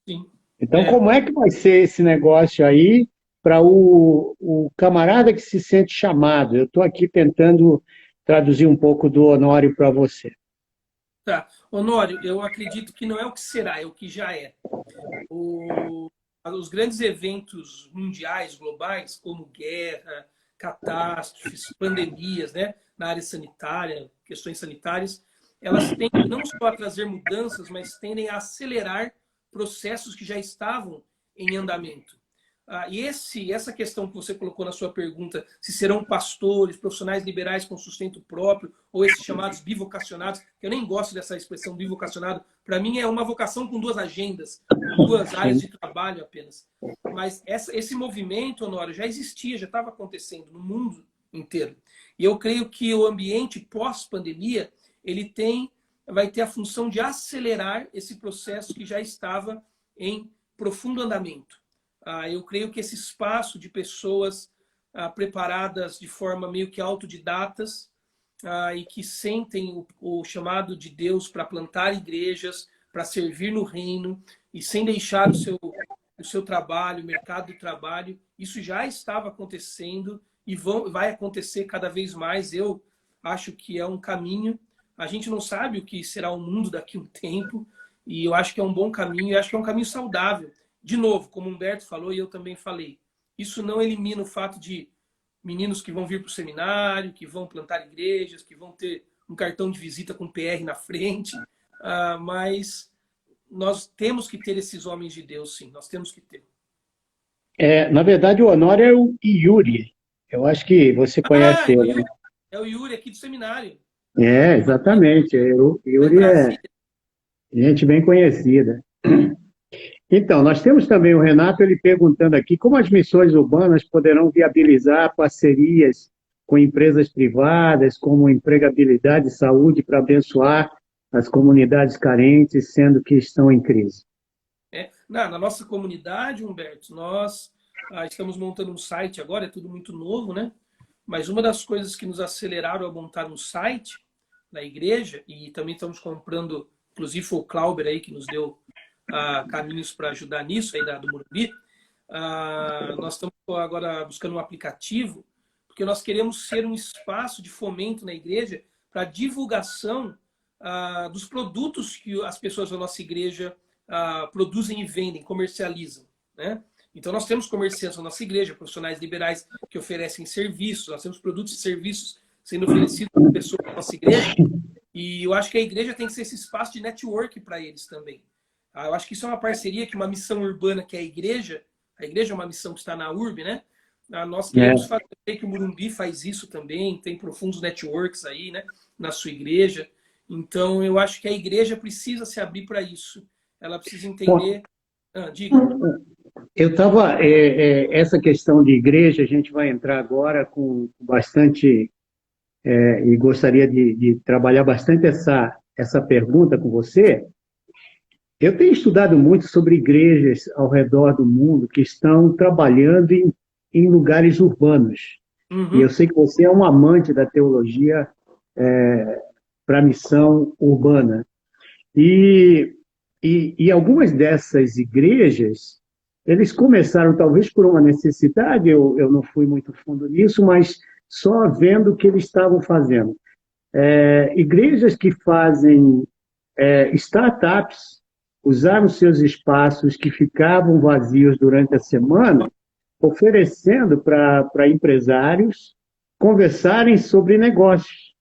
Speaker 2: Sim.
Speaker 1: Então, como é que vai ser esse negócio aí para o camarada que se sente chamado? Eu estou aqui tentando traduzir um pouco do Honório para você.
Speaker 2: Tá. Honório, eu acredito que não é o que será, é o que já é. Os grandes eventos mundiais, globais, como guerra, catástrofes, pandemias, né, na área sanitária, questões sanitárias, elas tendem não só a trazer mudanças, mas tendem a acelerar processos que já estavam em andamento. E essa questão que você colocou na sua pergunta, se serão pastores, profissionais liberais com sustento próprio, ou esses chamados bivocacionados, que eu nem gosto dessa expressão bivocacionado, para mim é uma vocação com duas agendas, com duas áreas de trabalho apenas. Mas esse movimento, Honório, já existia, já estava acontecendo no mundo inteiro. E eu creio que o ambiente pós-pandemia, ele vai ter a função de acelerar esse processo que já estava em profundo andamento. Eu creio que esse espaço de pessoas preparadas de forma meio que autodidatas e que sentem o chamado de Deus para plantar igrejas, para servir no reino e sem deixar o seu trabalho, o mercado de trabalho, isso já estava acontecendo e vai acontecer cada vez mais. Eu acho que é um caminho. A gente não sabe o que será o mundo daqui a um tempo e eu acho que é um bom caminho, eu acho que é um caminho saudável. De novo, como o Humberto falou e eu também falei, isso não elimina o fato de meninos que vão vir para o seminário, que vão plantar igrejas, que vão ter um cartão de visita com PR na frente, mas nós temos que ter esses homens de Deus, sim, nós temos que ter.
Speaker 1: Na verdade, o Honório é o Yuri. Eu acho que você conhece ele. Né?
Speaker 2: É o Yuri aqui do seminário.
Speaker 1: Exatamente. O Yuri é gente bem conhecida. Então, nós temos também o Renato, ele perguntando aqui como as missões urbanas poderão viabilizar parcerias com empresas privadas, como empregabilidade e saúde, para abençoar as comunidades carentes, sendo que estão em crise.
Speaker 2: Na nossa comunidade, Humberto, nós estamos montando um site agora, é tudo muito novo, né? Mas uma das coisas que nos aceleraram a montar um site na igreja, e também estamos comprando, inclusive foi o Clauber aí que nos deu caminhos para ajudar nisso, aí do Morumbi, nós estamos agora buscando um aplicativo, porque nós queremos ser um espaço de fomento na igreja para divulgação dos produtos que as pessoas da nossa igreja produzem e vendem, comercializam, né? Então, nós temos comerciantes na nossa igreja, profissionais liberais que oferecem serviços, nós temos produtos e serviços sendo oferecidos por pessoas da nossa igreja, e eu acho que a igreja tem que ser esse espaço de network para eles também. Eu acho que isso é uma parceria, que uma missão urbana que é a igreja é uma missão que está na URB, né? Nós queremos fazer, que o Morumbi faz isso também, tem profundos networks aí, né, na sua igreja. Então, eu acho que a igreja precisa se abrir para isso. Ela precisa entender... diga.
Speaker 1: Eu estava... essa questão de igreja, a gente vai entrar agora com bastante... e gostaria de trabalhar bastante essa pergunta com você. Eu tenho estudado muito sobre igrejas ao redor do mundo que estão trabalhando em lugares urbanos.
Speaker 2: Uhum.
Speaker 1: E eu sei que você é um amante da teologia para a missão urbana. E algumas dessas igrejas, eles começaram talvez por uma necessidade, eu não fui muito fundo nisso, mas só vendo o que eles estavam fazendo. Igrejas que fazem startups, usaram seus espaços que ficavam vazios durante a semana, oferecendo para empresários conversarem sobre negócios.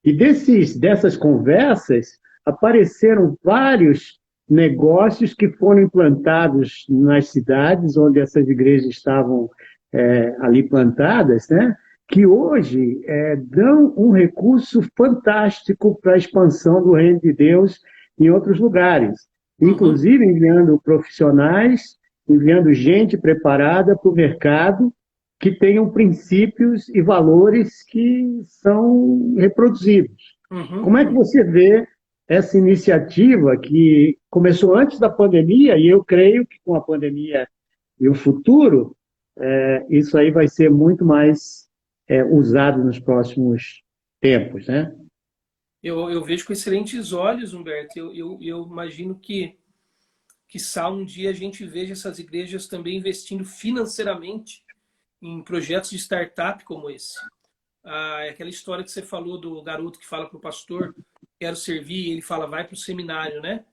Speaker 1: E dessas conversas, apareceram vários negócios que foram implantados nas cidades onde essas igrejas estavam ali plantadas, né? Que hoje dão um recurso fantástico para a expansão do reino de Deus em outros lugares, inclusive enviando profissionais, enviando gente preparada para o mercado, que tenham princípios e valores que são reproduzidos. Como é que você vê essa iniciativa que começou antes da pandemia, e eu creio que com a pandemia e o futuro, isso aí vai ser muito mais usado nos próximos tempos, né?
Speaker 2: Eu vejo com excelentes olhos, Humberto. Eu imagino que um dia a gente veja essas igrejas também investindo financeiramente em projetos de startup como esse. Aquela história que você falou do garoto que fala para o pastor, quero servir, e ele fala, vai para o seminário, né?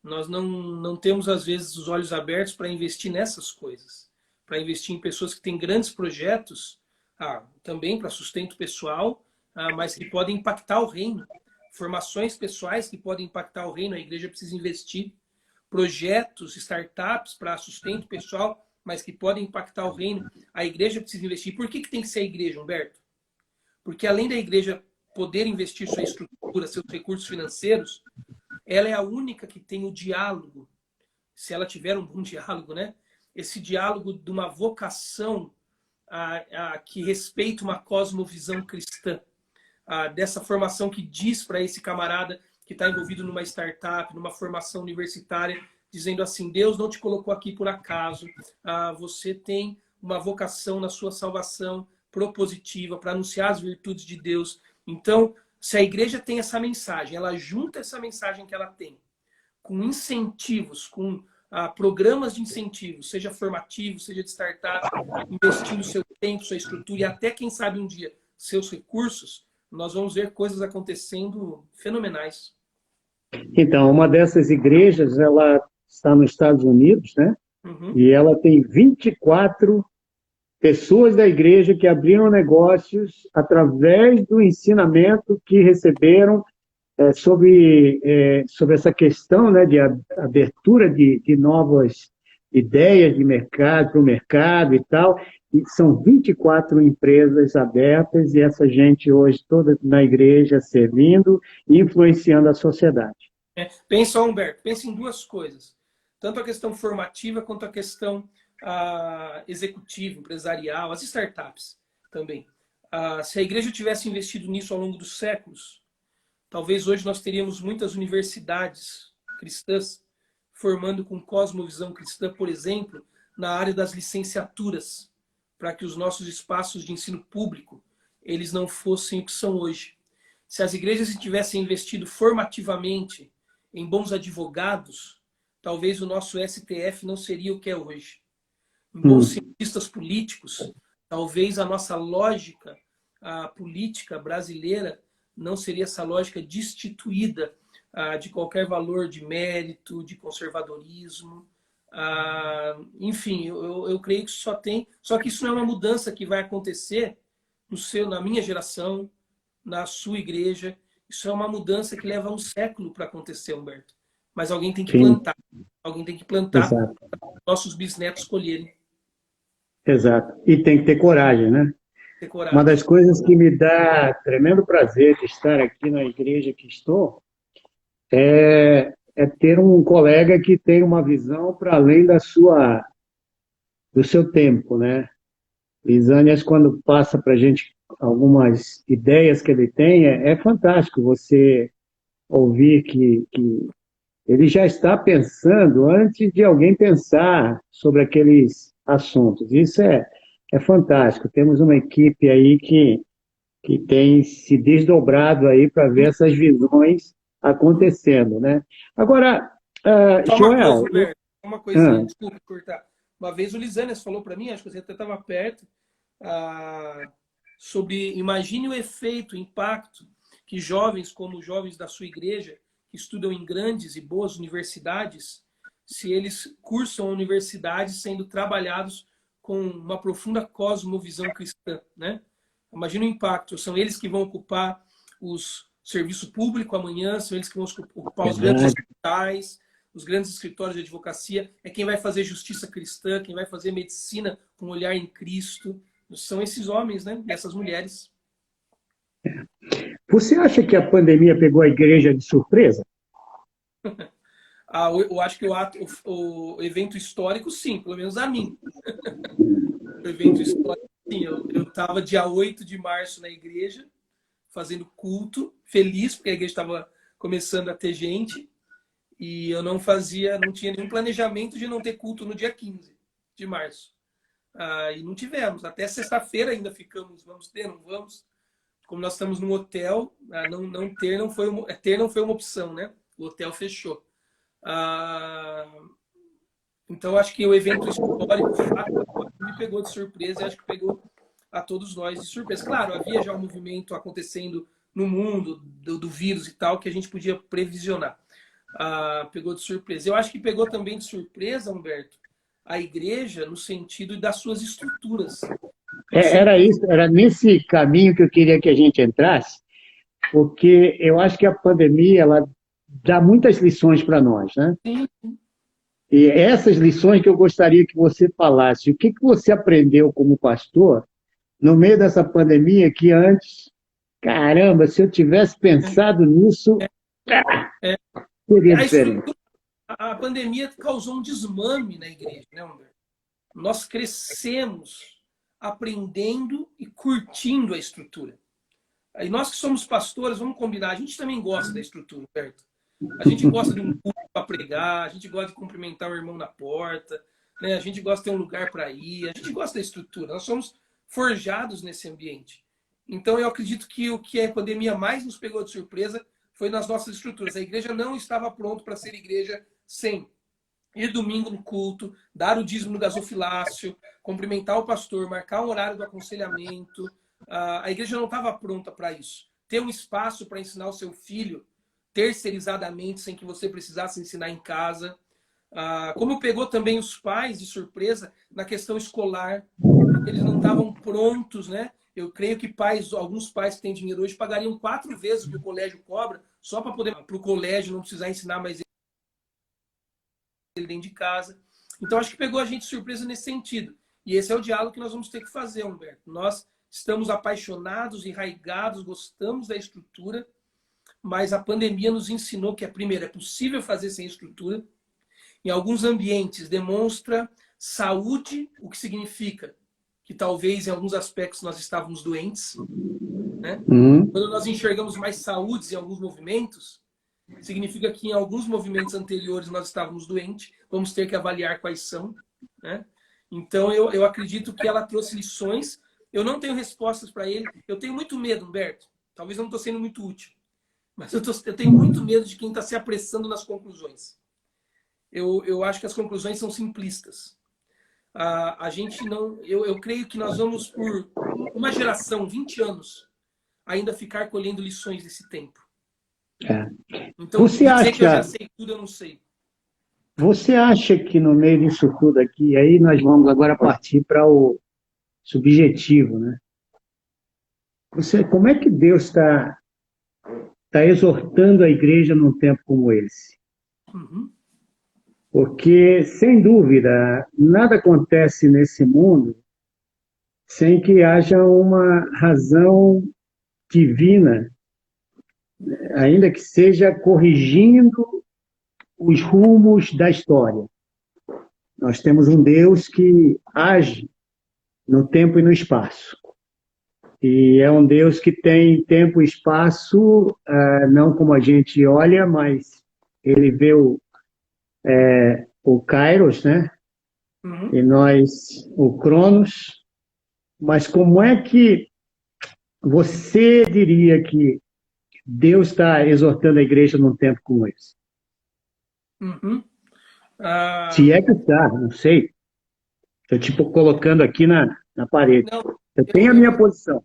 Speaker 2: Nós não temos, às vezes, os olhos abertos para investir nessas coisas, para investir em pessoas que têm grandes projetos, também para sustento pessoal, mas que podem impactar o reino. Formações pessoais que podem impactar o reino, a igreja precisa investir. Projetos, startups para sustento pessoal, mas que podem impactar o reino, a igreja precisa investir. Por que tem que ser a igreja, Humberto? Porque além da igreja poder investir sua estrutura, seus recursos financeiros, ela é a única que tem o diálogo, se ela tiver um bom diálogo, né? Esse diálogo de uma vocação que respeita uma cosmovisão cristã, dessa formação que diz para esse camarada que está envolvido numa startup, numa formação universitária, dizendo assim, Deus não te colocou aqui por acaso, você tem uma vocação na sua salvação propositiva para anunciar as virtudes de Deus. Então, se a igreja tem essa mensagem, ela junta essa mensagem que ela tem com incentivos, com programas de incentivos, seja formativo, seja de startup, investindo seu tempo, sua estrutura e até, quem sabe, um dia, seus recursos, nós vamos ver coisas acontecendo fenomenais.
Speaker 1: Então, uma dessas igrejas, ela está nos Estados Unidos, né? E ela tem 24 pessoas da igreja que abriram negócios através do ensinamento que receberam sobre essa questão, né, de abertura de novas ideias de mercado, para o mercado e tal. E são 24 empresas abertas e essa gente hoje toda na igreja servindo e influenciando a sociedade.
Speaker 2: Pensa, Humberto, pensa em duas coisas. Tanto a questão formativa quanto a questão executiva, empresarial, as startups também. Se a igreja tivesse investido nisso ao longo dos séculos, talvez hoje nós teríamos muitas universidades cristãs formando com cosmovisão cristã, por exemplo, na área das licenciaturas, para que os nossos espaços de ensino público eles não fossem o que são hoje. Se as igrejas tivessem investido formativamente em bons advogados, talvez o nosso STF não seria o que é hoje. em bons cientistas políticos, talvez a nossa lógica a política brasileira não seria essa lógica destituída de qualquer valor de mérito, de conservadorismo. Enfim, eu creio que só que isso não é uma mudança que vai acontecer na minha geração, na sua igreja. Isso é uma mudança que leva um século para acontecer, Humberto. Mas alguém tem que plantar. Alguém tem que plantar para nossos bisnetos colherem.
Speaker 1: Exato. E tem que ter coragem, né?
Speaker 2: Ter coragem.
Speaker 1: Uma das coisas que me dá tremendo prazer de estar aqui na igreja que estou é ter um colega que tem uma visão para além do seu tempo, né? Lisânias, quando passa para a gente algumas ideias que ele tem, é fantástico você ouvir que ele já está pensando antes de alguém pensar sobre aqueles assuntos. Isso é fantástico. Temos uma equipe aí que tem se desdobrado aí para ver essas visões acontecendo, né? Agora,
Speaker 2: Só uma coisa,
Speaker 1: Joel...
Speaker 2: Humberto, uma coisinha, desculpa cortar. Uma vez o Lisânias falou para mim, acho que você até estava perto, sobre, imagine o efeito, o impacto que jovens como os jovens da sua igreja, que estudam em grandes e boas universidades, se eles cursam a universidade sendo trabalhados com uma profunda cosmovisão cristã, né? Imagina o impacto. São eles que vão ocupar o serviço público amanhã, são eles que vão ocupar os grandes hospitais, os grandes escritórios de advocacia, é quem vai fazer justiça cristã, quem vai fazer medicina com um olhar em Cristo. São esses homens, né? E essas mulheres.
Speaker 1: Você acha que a pandemia pegou a igreja de surpresa?
Speaker 2: Eu acho que o evento histórico, sim, pelo menos a mim. O evento histórico, sim. Eu estava dia 8 de março na igreja, fazendo culto, feliz, porque a igreja estava começando a ter gente, e eu não tinha nenhum planejamento de não ter culto no dia 15 de março. E não tivemos. Até sexta-feira ainda ficamos, vamos ter, não vamos. Como nós estamos num hotel, ter não foi uma opção, né? O hotel fechou. Então, acho que o evento histórico, o fato, me pegou de surpresa e acho que pegou a todos nós de surpresa. Claro, havia já um movimento acontecendo no mundo do vírus e tal que a gente podia previsionar. Pegou de surpresa. Eu acho que pegou também de surpresa, Humberto, a igreja no sentido das suas estruturas.
Speaker 1: Era isso, era nesse caminho que eu queria que a gente entrasse, porque eu acho que a pandemia ela dá muitas lições para nós, né?
Speaker 2: Sim.
Speaker 1: E essas lições que eu gostaria que você falasse. O que você aprendeu como pastor no meio dessa pandemia que antes, caramba, se eu tivesse pensado nisso, seria diferente.
Speaker 2: A pandemia causou um desmame na igreja, né, Humberto? Nós crescemos aprendendo e curtindo a estrutura. E nós que somos pastores, vamos combinar, a gente também gosta da estrutura, Humberto. A gente gosta de um culto para pregar, a gente gosta de cumprimentar o irmão na porta, né? A gente gosta de ter um lugar para ir, a gente gosta da estrutura. Nós somos forjados nesse ambiente. Então, eu acredito que o que a pandemia mais nos pegou de surpresa foi nas nossas estruturas. A igreja não estava pronta para ser igreja sem ir domingo no culto, dar o dízimo no gasofilácio, cumprimentar o pastor, marcar um horário do aconselhamento. A igreja não estava pronta para isso. Ter um espaço para ensinar o seu filho terceirizadamente, sem que você precisasse ensinar em casa. Como pegou também os pais de surpresa na questão escolar, porque eles não estavam prontos, né? Eu creio que alguns pais que têm dinheiro hoje pagariam 4 vezes o que o colégio cobra, só para o colégio não precisar ensinar mais ele dentro de casa. Então, acho que pegou a gente de surpresa nesse sentido. E esse é o diálogo que nós vamos ter que fazer, Humberto. Nós estamos apaixonados, enraigados, gostamos da estrutura, mas a pandemia nos ensinou que, primeiro, é possível fazer sem estrutura. Em alguns ambientes, demonstra saúde, o que significa que talvez em alguns aspectos nós estávamos doentes. Né? Quando nós enxergamos mais saúdes em alguns movimentos, significa que em alguns movimentos anteriores nós estávamos doentes, vamos ter que avaliar quais são. Né? Então, eu acredito que ela trouxe lições. Eu não tenho respostas para ele. Eu tenho muito medo, Humberto. Talvez eu não estou sendo muito útil. Mas eu tenho muito medo de quem está se apressando nas conclusões. Eu acho que as conclusões são simplistas. A gente não... Eu creio que nós vamos, por uma geração, 20 anos, ainda ficar colhendo lições desse tempo.
Speaker 1: É.
Speaker 2: Então,
Speaker 1: Você
Speaker 2: dizer que eu já
Speaker 1: acha,
Speaker 2: sei tudo, eu não sei.
Speaker 1: você acha que no meio disso tudo aqui, aí nós vamos agora partir para o subjetivo, né? Como é que Deus está exortando a igreja num tempo como esse?
Speaker 2: Uhum,
Speaker 1: Porque, sem dúvida, nada acontece nesse mundo sem que haja uma razão divina, ainda que seja corrigindo os rumos da história. Nós temos um Deus que age no tempo e no espaço. E é um Deus que tem tempo e espaço, não como a gente olha, mas ele vê o Kairos, né?
Speaker 2: uhum.
Speaker 1: E nós o Cronos. Mas como é que você diria que Deus está exortando a igreja num tempo como esse?
Speaker 2: Uhum. Ah,
Speaker 1: Se é que está, não sei. Estou tipo colocando aqui na parede.
Speaker 2: não,
Speaker 1: Eu
Speaker 2: eu,
Speaker 1: tenho a
Speaker 2: eu,
Speaker 1: minha posição.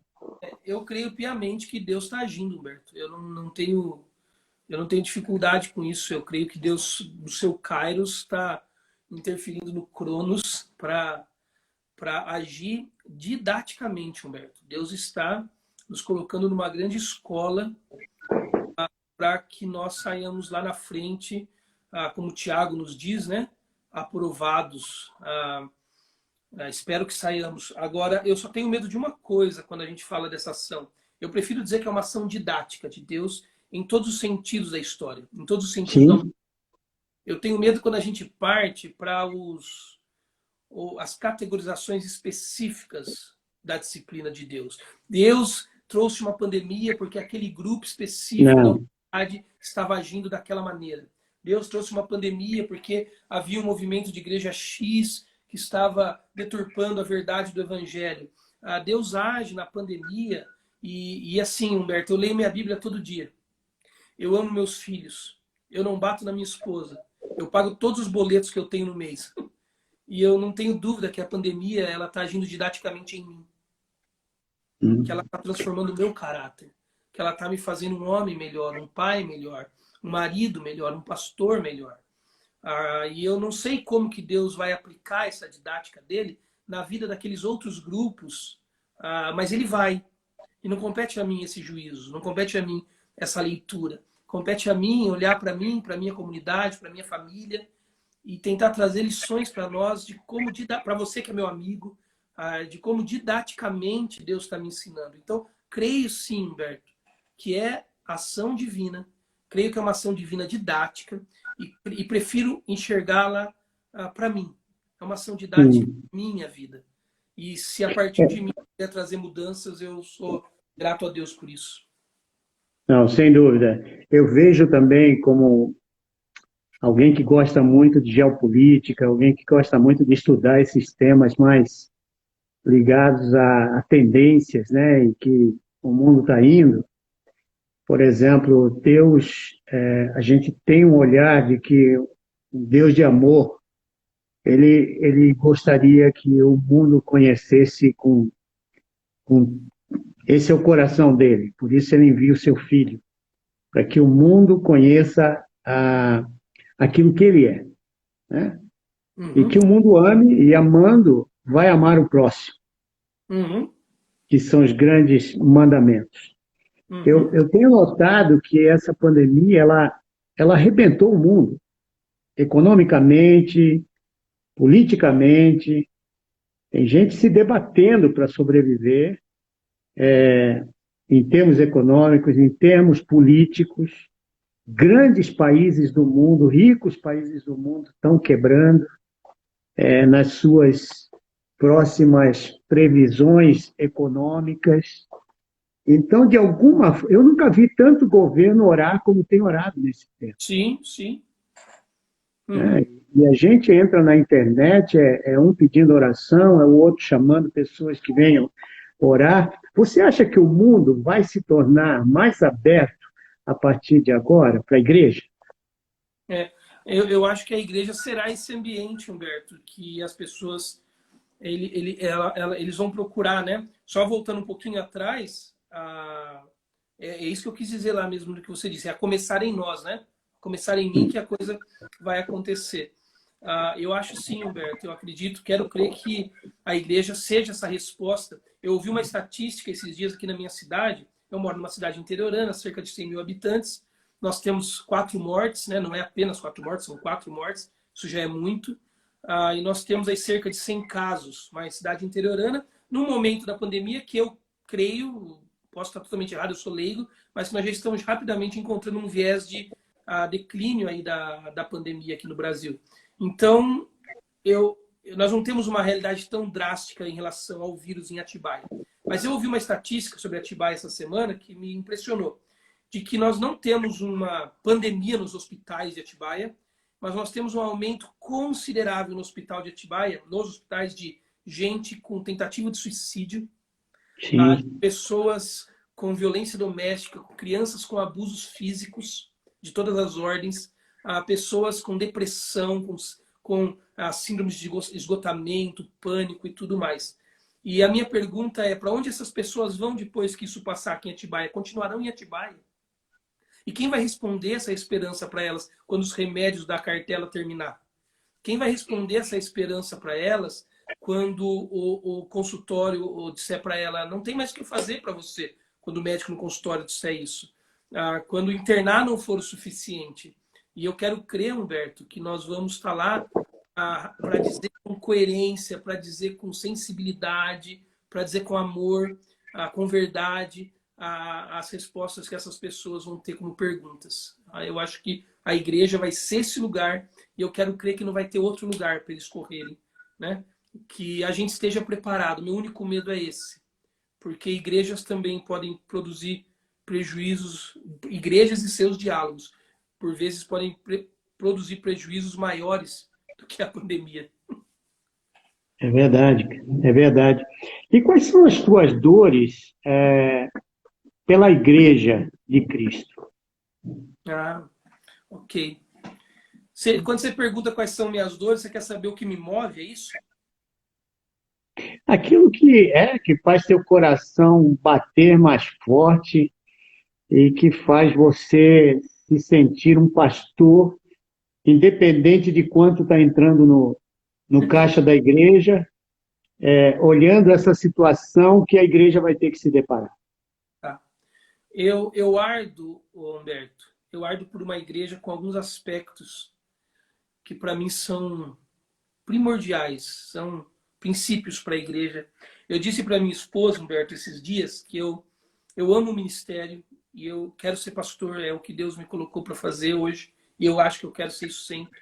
Speaker 2: eu creio piamente que Deus está agindo, Humberto. Eu não tenho dificuldade com isso. Eu creio que Deus, no seu Kairos, está interferindo no Cronos para agir didaticamente, Humberto. Deus está nos colocando numa grande escola para que nós saiamos lá na frente, como o Tiago nos diz, né? Aprovados. Espero que saiamos. Agora, eu só tenho medo de uma coisa quando a gente fala dessa ação. Eu prefiro dizer que é uma ação didática de Deus em todos os sentidos da história, em todos os sentidos da...
Speaker 1: Sim,
Speaker 2: Eu tenho medo quando a gente parte para as categorizações específicas da disciplina de Deus. Deus trouxe uma pandemia porque aquele grupo específico da
Speaker 1: não.
Speaker 2: humanidade estava agindo daquela maneira. Deus trouxe uma pandemia porque havia um movimento de igreja X que estava deturpando a verdade do evangelho. Deus age na pandemia e assim, Humberto, eu leio minha Bíblia todo dia. Eu amo meus filhos. Eu não bato na minha esposa. Eu pago todos os boletos que eu tenho no mês. E eu não tenho dúvida que a pandemia ela está agindo didaticamente em mim, que ela está transformando o meu caráter, que ela está me fazendo um homem melhor, um pai melhor, um marido melhor, um pastor melhor. E eu não sei como que Deus vai aplicar essa didática dele na vida daqueles outros grupos, mas ele vai. E não compete a mim esse juízo, não compete a mim essa leitura. Compete a mim olhar para mim, para minha comunidade, para minha família e tentar trazer lições para nós de como, para você que é meu amigo, de como didaticamente Deus está me ensinando. Então, creio sim, Humberto, que é ação divina, creio que é uma ação divina didática e prefiro enxergá-la para mim. É uma ação didática
Speaker 1: Sim.
Speaker 2: para minha vida. E se a partir de mim quiser trazer mudanças, eu sou grato a Deus por isso.
Speaker 1: Não, sem dúvida. Eu vejo também como alguém que gosta muito de geopolítica, alguém que gosta muito de estudar esses temas mais ligados a tendências, né, e que o mundo está indo. Por exemplo, Deus, a gente tem um olhar de que um Deus de amor, ele gostaria que o mundo conhecesse com esse é o coração dele. Por isso ele envia o seu filho, para que o mundo conheça aquilo que ele é, né? E que
Speaker 2: Uhum,
Speaker 1: o mundo ame e amando vai amar o próximo,
Speaker 2: uhum,
Speaker 1: que são os grandes mandamentos. Eu,
Speaker 2: uhum,
Speaker 1: eu tenho notado que essa pandemia ela arrebentou o mundo economicamente, politicamente. Tem gente se debatendo para sobreviver em termos econômicos, em termos políticos. Grandes países do mundo, ricos países do mundo, estão quebrando nas suas próximas previsões econômicas. Então, de alguma eu nunca vi tanto governo orar como tem orado nesse tempo.
Speaker 2: sim, sim.
Speaker 1: Né?
Speaker 2: Uhum.
Speaker 1: E a gente entra na internet, um pedindo oração, é o outro chamando pessoas que venham orar. Você acha que o mundo vai se tornar mais aberto a partir de agora para a igreja?
Speaker 2: É, eu acho que a igreja será esse ambiente, Humberto, que as pessoas eles vão procurar, né? Só voltando um pouquinho atrás, é isso que eu quis dizer lá mesmo do que você disse, é a começar em nós, né? Começar em mim que a coisa vai acontecer. Eu acho sim, Humberto, eu acredito, quero crer que a igreja seja essa resposta. Eu ouvi uma estatística esses dias aqui na minha cidade, eu moro numa cidade interiorana, cerca de 100 mil habitantes, nós temos 4 mortes, né? Não é apenas 4 mortes, são 4 mortes, isso já é muito. E nós temos aí cerca de 100 casos, uma cidade interiorana, num momento da pandemia que eu creio, posso estar totalmente errado, eu sou leigo, mas que nós já estamos rapidamente encontrando um viés de declínio aí da pandemia aqui no Brasil. Então, nós não temos uma realidade tão drástica em relação ao vírus em Atibaia. Mas eu ouvi uma estatística sobre Atibaia essa semana que me impressionou, de que nós não temos uma pandemia nos hospitais de Atibaia, mas nós temos um aumento considerável no hospital de Atibaia, nos hospitais de gente com tentativa de suicídio, pessoas com violência doméstica, crianças com abusos físicos de todas as ordens, pessoas com depressão, com síndromes de esgotamento, pânico e tudo mais. E a minha pergunta é, para onde essas pessoas vão depois que isso passar aqui em Atibaia? Continuarão em Atibaia? E quem vai responder essa esperança para elas quando os remédios da cartela terminar? Quem vai responder essa esperança para elas quando o consultório disser para ela não tem mais o que fazer para você, quando o médico no consultório disser isso? Quando internar não for o suficiente. E eu quero crer, Humberto, que nós vamos estar lá para dizer com coerência, para dizer com sensibilidade, para dizer com amor, com verdade, as respostas que essas pessoas vão ter como perguntas. Eu acho que a igreja vai ser esse lugar e eu quero crer que não vai ter outro lugar para eles correrem, né? Que a gente esteja preparado. Meu único medo é esse, porque igrejas também podem produzir prejuízos, igrejas e seus diálogos, por vezes podem produzir prejuízos maiores do que a pandemia.
Speaker 1: É verdade, é verdade. E quais são as tuas dores pela Igreja de Cristo?
Speaker 2: Ok. Quando você pergunta quais são minhas dores, você quer saber o que me move, é isso?
Speaker 1: Aquilo que faz teu coração bater mais forte e que faz você se sentir um pastor, independente de quanto está entrando no caixa da igreja, olhando essa situação que a igreja vai ter que se deparar.
Speaker 2: Tá. Eu ardo, Humberto, eu ardo por uma igreja com alguns aspectos que para mim são primordiais, são princípios para a igreja. Eu disse para minha esposa, Humberto, esses dias, que eu amo o ministério e eu quero ser pastor, é o que Deus me colocou para fazer hoje, e eu acho que eu quero ser isso sempre.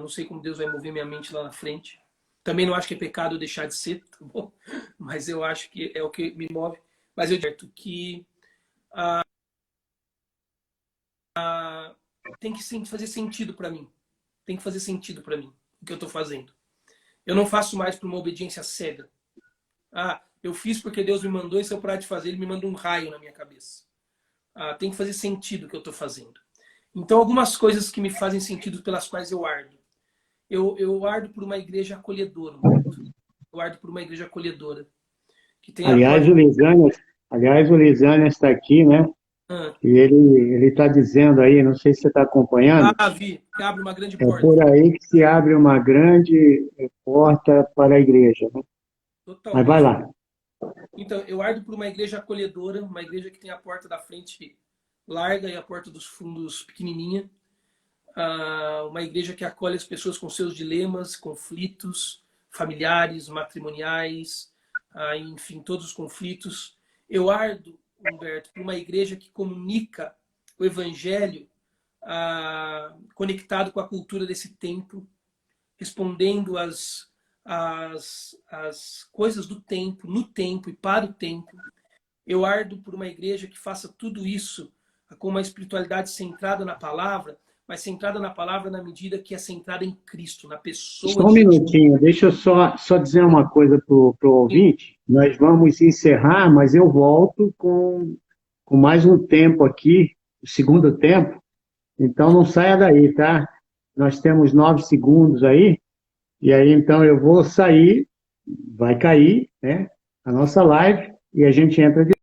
Speaker 2: Não sei como Deus vai mover minha mente lá na frente. Também não acho que é pecado eu deixar de ser, tá bom? Mas eu acho que é o que me move. Mas eu digo que tem que fazer sentido para mim. Tem que fazer sentido para mim o que eu estou fazendo. Eu não faço mais por uma obediência cega. Eu fiz porque Deus me mandou e se eu parar de fazer, Ele me manda um raio na minha cabeça. Tem que fazer sentido o que eu estou fazendo. Então, algumas coisas que me fazem sentido pelas quais eu ardo. Eu ardo por uma igreja acolhedora. Eu ardo por uma igreja acolhedora. Que tem
Speaker 1: aliás, o Lisânia está aqui, né? E ele está dizendo aí, não sei se você está acompanhando.
Speaker 2: Vi, que abre uma grande porta.
Speaker 1: É por aí que se abre uma grande porta para a igreja, né?
Speaker 2: Totalmente.
Speaker 1: Mas vai lá.
Speaker 2: Então, eu ardo por uma igreja acolhedora, uma igreja que tem a porta da frente larga e a porta dos fundos pequenininha. Uma igreja que acolhe as pessoas com seus dilemas, conflitos familiares, matrimoniais, enfim, todos os conflitos. Eu ardo, Humberto, por uma igreja que comunica o evangelho conectado com a cultura desse tempo, respondendo às coisas do tempo, no tempo e para o tempo. Eu ardo por uma igreja que faça tudo isso com uma espiritualidade centrada na palavra, mas centrada na palavra na medida que é centrada em Cristo, na pessoa.
Speaker 1: Só um minutinho, deixa eu só dizer uma coisa para o ouvinte. Nós vamos encerrar, mas eu volto com mais um tempo aqui, o segundo tempo. Então não saia daí, tá? Nós temos 9 segundos aí, e aí então eu vou sair vai cair, né, a nossa live e a gente entra de